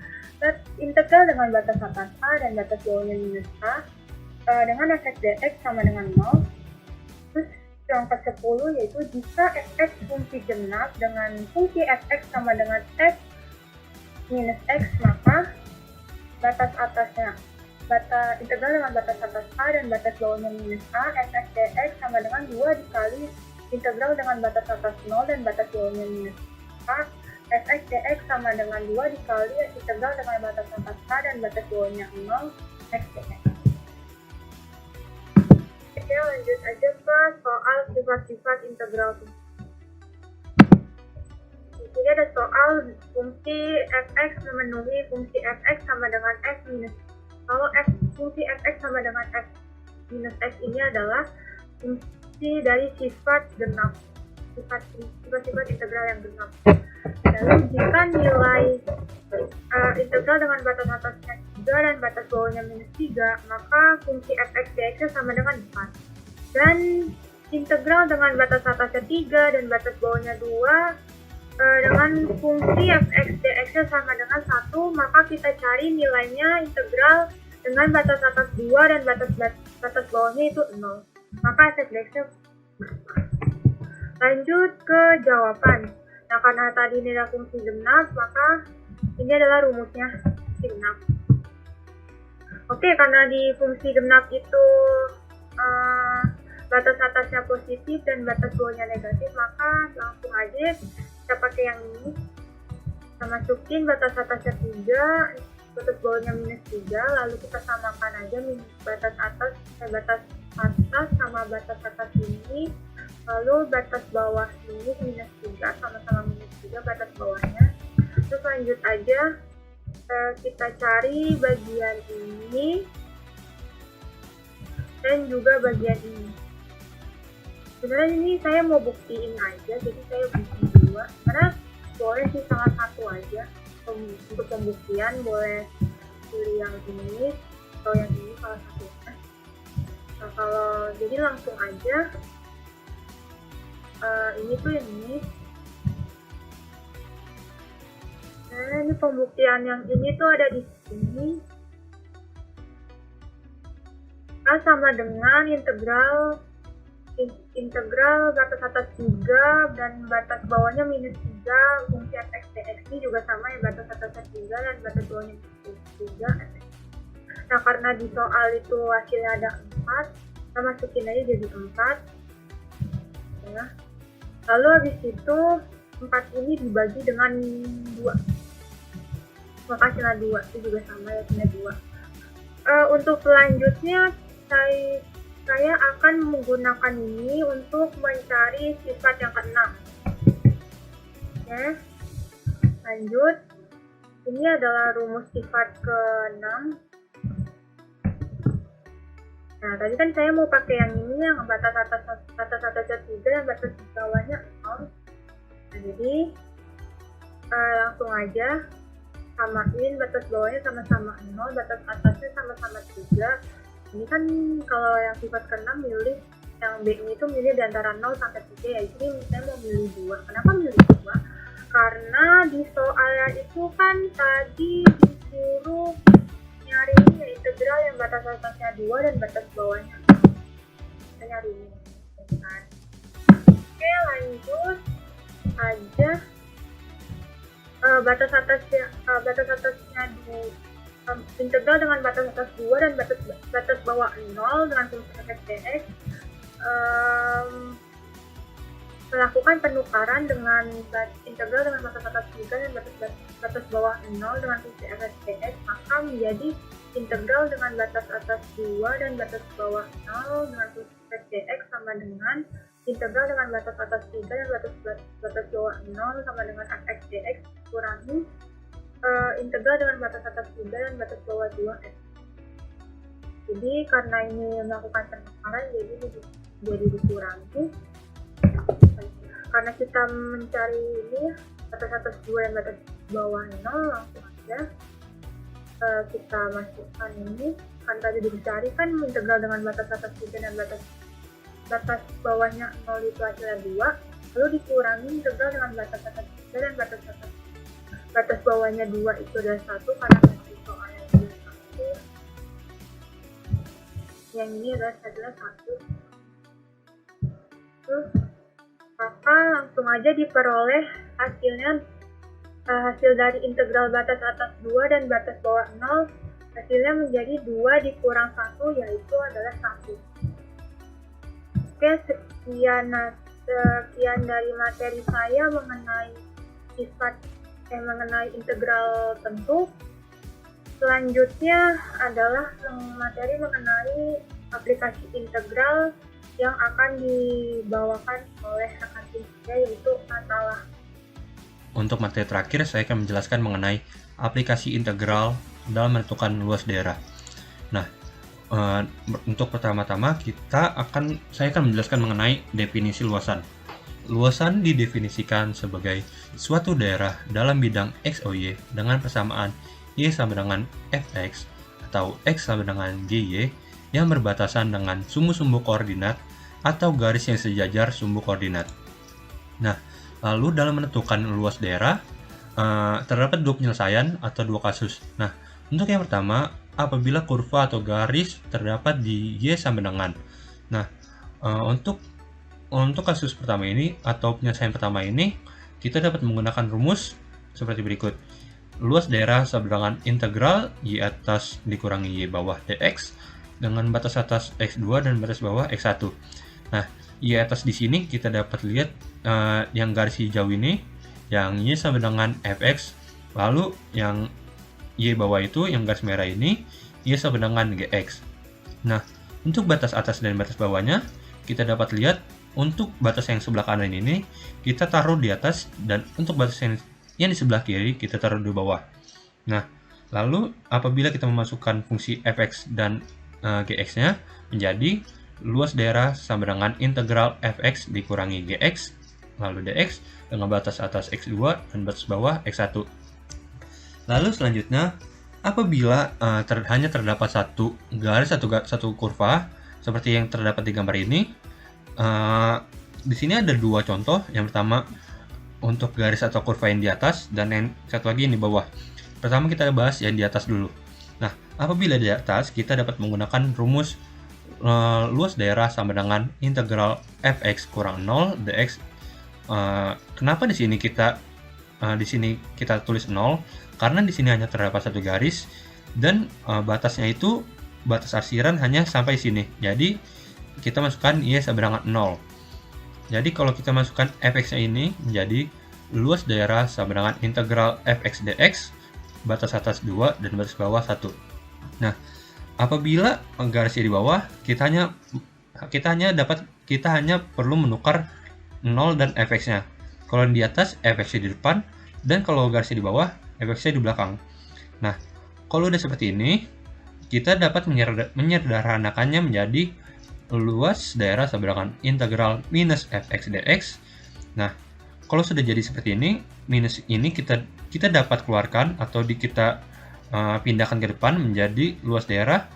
[SPEAKER 5] integral dengan batas atas A dan batas bawahnya minus A dengan fx dx sama dengan 0. Terus yang ke-10 yaitu jika fx fungsi genap dengan fungsi fx sama dengan f minus x, maka batas atasnya integral dengan batas atas a dan batas bawahnya minus a, fx dx sama dengan 2 dikali integral dengan batas atas 0 dan batas bawahnya minus a, fx dx sama dengan 2 dikali integral dengan batas atas a dan batas bawahnya 0, x dx. Oke, lanjut aja ke soal sifat-sifat integral. Di sini ada soal fungsi fx memenuhi fungsi fx sama dengan f minus. Kalau fungsi fx sama dengan f minus x ini adalah fungsi dari sifat genap, sifat-sifat integral yang genap. Lalu jika nilai integral dengan batas atasnya 3 dan batas bawahnya minus 3, maka fungsi fx dx sama dengan 4. Dan integral dengan batas atasnya 3 dan batas bawahnya 2 dengan fungsi fx dx sama dengan 1, maka kita cari nilainya integral dengan batas atas 2 dan batas bawahnya itu 0. Maka fx dx. Lanjut ke jawaban. Nah, karena tadi ini adalah fungsi genap, maka ini adalah rumusnya fungsi genap. Oke, karena di fungsi genap itu batas atasnya positif dan batas bawahnya negatif, maka langsung aja kita pakai yang ini. Kita masukin batas atasnya 3, batas bawahnya minus 3, lalu kita samakan aja batas atas sama batas atas ini, lalu batas bawah ini minus 3, sama-sama minus 3 batas bawahnya. Terus lanjut aja, kita cari bagian ini dan juga bagian ini. Sebenarnya ini saya mau buktiin aja, jadi saya bukti 2, karena boleh sih salah satu aja. Untuk pembuktian boleh pilih yang ini atau yang ini, salah satunya. Nah, kalau jadi langsung aja ini tuh yang ini. Nah, ini pembuktian yang ini tuh ada di sini. Nah, sama dengan integral batas atas 3 dan batas bawahnya minus 3 fungsi fx dx ini juga sama ya, batas atasnya 3 dan batas bawahnya minus 3. Nah, karena di soal itu hasilnya ada 4, kita masukin aja jadi 4 ya. Lalu habis itu 4 ini dibagi dengan 2, maka hasilnya 2, itu juga sama ya, hasilnya 2. Untuk selanjutnya saya akan menggunakan ini untuk mencari sifat yang ke-6. Ya. Lanjut. Ini adalah rumus sifat ke-6. Nah, tadi kan saya mau pakai yang ini, yang batas atasnya 3 dan batas bawahnya 0. Nah, jadi langsung aja samain batas bawahnya sama-sama 0, batas atasnya sama-sama 3. Ini kan kalau yang sifat ke-6 milih yang B ini tuh milih di antara 0 sampai 3 ya. Jadi saya mau milih 2. Kenapa milih 2? Karena di soalnya itu kan tadi disuruh nyari ini integral yang batas atasnya 2 dan batas bawahnya. Kita nyari ini. Oke, lanjut aja. Batas atasnya integral dengan batas atas 2 dan batas bawah 0 dengan fungsi fx dx, melakukan penukaran dengan integral dengan batas atas 3 dan batas bawah 0 dengan fungsi fx dx, maka menjadi integral dengan batas atas 2 dan batas bawah 0 dengan fungsi fx dx sama dengan integral dengan batas atas 3 dan batas bawah 0 sama dengan fx dx kurangi integral dengan batas atas 3 dan batas bawah 2 x. Jadi karena ini melakukan penukaran, jadi dikurangi. Karena kita mencari ini batas atas 2 dan batas bawah 0, langsung aja kita masukkan ini. Kan tadi dicari kan integral dengan batas atas 3 dan batas bawahnya 0 itu hasilnya 2, lalu dikurangi integral dengan batas atas 3 dan batas bawahnya 2 itu adalah 1, karena tadi soalnya itu 1. yang ini adalah 1. Terus maka langsung aja diperoleh hasilnya, hasil dari integral batas atas 2 dan batas bawah 0, hasilnya menjadi 2 dikurang 1, yaitu adalah 1. Oke, sekian dari materi saya mengenai mengenai integral tentu. Selanjutnya adalah materi mengenai aplikasi integral yang akan dibawakan oleh rekan tim saya, yaitu Atala.
[SPEAKER 6] Untuk materi terakhir, saya akan menjelaskan mengenai aplikasi integral dalam menentukan luas daerah. Nah, untuk pertama-tama saya akan menjelaskan mengenai definisi luasan. Luasan didefinisikan sebagai suatu daerah dalam bidang X, Y dengan persamaan Y sama dengan Fx atau X sama dengan GY yang berbatasan dengan sumbu-sumbu koordinat atau garis yang sejajar sumbu koordinat. Nah, lalu dalam menentukan luas daerah, terdapat dua penyelesaian atau dua kasus. Nah, untuk yang pertama, apabila kurva atau garis terdapat di Y sama dengan. Nah, untuk kasus pertama ini atau penyelesaian pertama ini, kita dapat menggunakan rumus seperti berikut. Luas daerah sama dengan integral Y atas dikurangi Y bawah dx dengan batas atas X2 dan batas bawah X1. Nah, Y atas di sini kita dapat lihat yang garis hijau ini, yang Y sama dengan Fx, lalu yang Y bawah itu, yang garis merah ini, Y sama dengan Gx. Nah, untuk batas atas dan batas bawahnya, kita dapat lihat untuk batas yang sebelah kanan ini, kita taruh di atas, dan untuk batas yang di sebelah kiri, kita taruh di bawah. Nah, lalu apabila kita memasukkan fungsi Fx dan Gx-nya, menjadi luas daerah sama dengan integral Fx dikurangi Gx, lalu dx dengan batas atas X2 dan batas bawah X1. Lalu selanjutnya, apabila hanya terdapat satu garis, satu kurva, seperti yang terdapat di gambar ini, di sini ada dua contoh. Yang pertama, untuk garis atau kurva yang di atas, dan yang satu lagi yang di bawah. Pertama kita bahas yang di atas dulu. Nah, apabila di atas, kita dapat menggunakan rumus luas daerah sama dengan integral Fx kurang 0 dx. Kenapa di sini kita tulis 0? Karena di sini hanya terdapat satu garis dan batasnya itu batas arsiran hanya sampai sini. Jadi kita masukkan Y sama dengan 0. Jadi kalau kita masukkan Fx-nya ini menjadi luas daerah sama dengan integral Fx dx, batas atas 2 dan batas bawah 1. Nah, apabila garisnya di bawah, kita hanya perlu menukar 0 dan Fx-nya. Kalau di atas, Fx-nya di depan, dan kalau garisnya di bawah, Fx-nya di belakang. Nah, kalau udah seperti ini, kita dapat menyederhanakannya menjadi luas daerah sama dengan integral minus Fx dx. Nah, kalau sudah jadi seperti ini, minus ini kita dapat keluarkan atau kita pindahkan ke depan menjadi luas daerah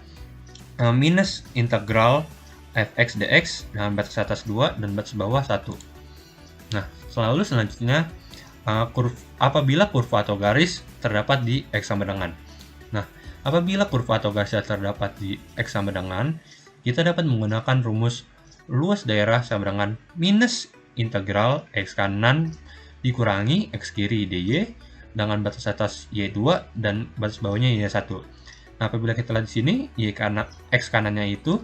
[SPEAKER 6] minus integral Fx dx dengan batas atas 2 dan batas bawah 1. Nah, selanjutnya apabila kurva atau garis terdapat di X sama dengan. Nah, apabila kurva atau garis terdapat di X sama dengan, kita dapat menggunakan rumus luas daerah sama dengan minus integral X kanan dikurangi X kiri dy dengan batas atas Y2 dan batas bawahnya Y1. Nah, apabila kita lihat di sini, X kanannya itu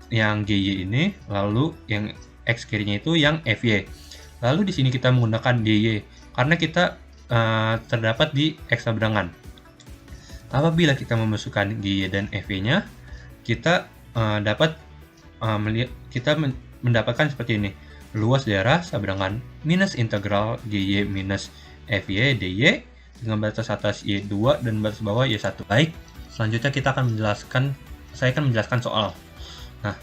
[SPEAKER 6] yang GY ini, lalu yang X kirinya itu yang FY. Lalu di sini kita menggunakan DY karena kita terdapat di X sama dengan. Apabila kita memasukkan GY dan FY-nya, kita mendapatkan seperti ini. Luas daerah sama dengan minus integral GY minus FY dy dengan batas atas Y2 dan batas bawah Y1. Baik, selanjutnya saya akan menjelaskan soal. Nah,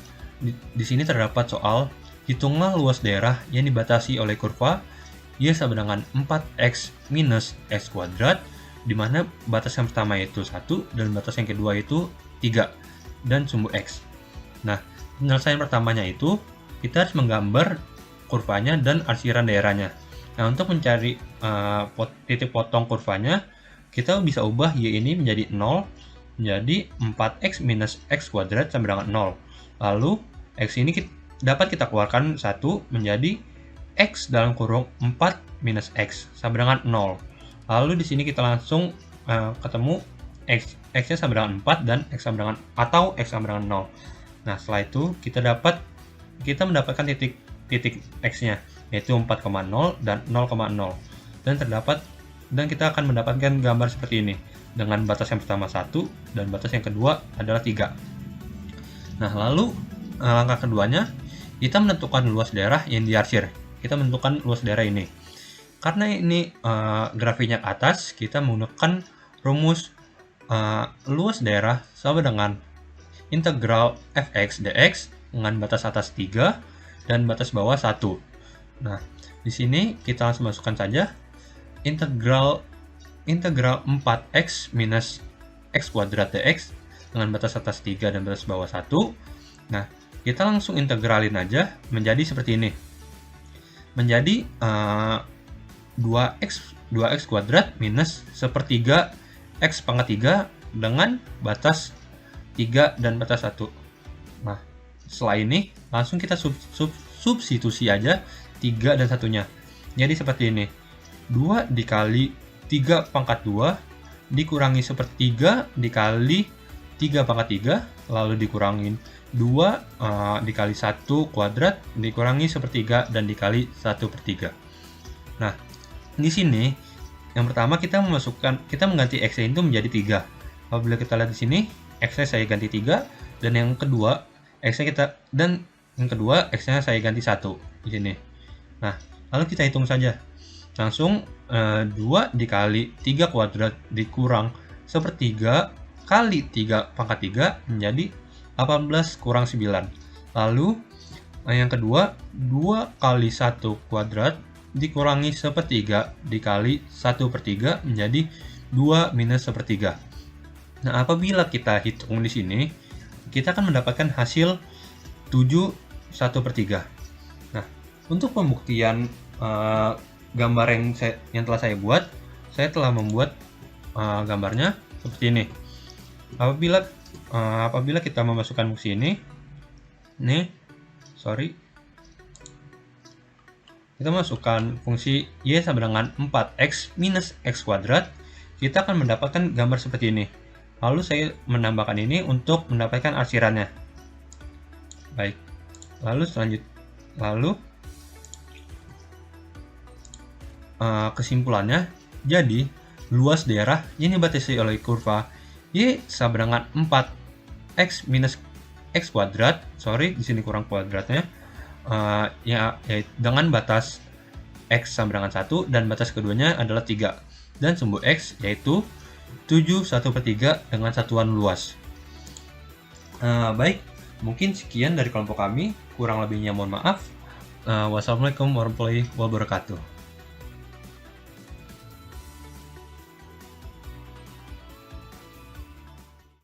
[SPEAKER 6] di sini terdapat soal, hitunglah luas daerah yang dibatasi oleh kurva Y sama dengan 4x minus x kuadrat, di mana batas yang pertama itu 1 dan batas yang kedua itu 3 dan sumbu x. Nah, penyelesaian pertamanya itu kita harus menggambar kurvanya dan arsiran daerahnya. Nah, untuk mencari titik potong kurvanya, kita bisa ubah Y ini menjadi 0 menjadi 4x minus x kuadrat sama dengan 0. Lalu x ini dapat kita keluarkan 1 menjadi x dalam kurung 4 minus x sama dengan 0. Lalu di sini kita langsung ketemu x-nya sama dengan 4 dan x sama dengan atau x sama dengan 0. Nah, setelah itu kita mendapatkan titik x-nya yaitu 4,0 dan 0,0. Dan kita akan mendapatkan gambar seperti ini dengan batas yang pertama 1 dan batas yang kedua adalah 3. Nah, lalu langkah keduanya kita menentukan luas daerah yang diarsir. Kita menentukan luas daerah ini. Karena ini grafiknya ke atas, kita menggunakan rumus luas daerah sama dengan integral fx dx dengan batas atas 3 dan batas bawah 1. Nah, di sini kita langsung masukkan saja integral 4x minus x kuadrat dx dengan batas atas 3 dan batas bawah 1. Nah, kita langsung integralin aja menjadi seperti ini. Menjadi 2x kuadrat minus sepertiga x pangkat 3 dengan batas 3 dan batas 1. Nah, setelah ini langsung kita substitusi aja 3 dan 1-nya. Jadi seperti ini. 2 dikali 3 pangkat 2 dikurangi sepertiga dikali 3 pangkat 3 lalu dikurangin 2 dikali 1 kuadrat dikurangi sepertiga dan dikali 1/3. Nah, di sini yang pertama kita mengganti x itu menjadi 3. Apabila kita lihat di sini x-nya saya ganti 3 dan yang kedua x-nya saya ganti 1 di sini. Nah, lalu kita hitung saja. Langsung 2 dikali 3 kuadrat dikurang sepertiga kali 3 pangkat 3 menjadi 18 kurang 9. Lalu yang kedua 2 kali 1 kuadrat dikurangi sepertiga dikali 1/3 menjadi 2 minus sepertiga. Nah, apabila kita hitung di sini, kita akan mendapatkan hasil 7 1/3. Nah, untuk pembuktian gambar yang telah saya buat, saya telah membuat gambarnya seperti ini. Apabila kita memasukkan fungsi ini, kita masukkan fungsi y sama dengan 4x minus x kuadrat, kita akan mendapatkan gambar seperti ini. Lalu saya menambahkan ini untuk mendapatkan arsirannya. Baik. Lalu kesimpulannya, jadi luas daerah yang dibatasi oleh kurva y sama dengan 4x minus x kuadrat, di sini kurang kuadratnya, dengan batas x sama dengan 1 dan batas keduanya adalah 3 dan sumbu x yaitu 7 1/3 dengan satuan luas. Baik, mungkin sekian dari kelompok kami, kurang lebihnya mohon maaf. Wassalamualaikum warahmatullahi wabarakatuh.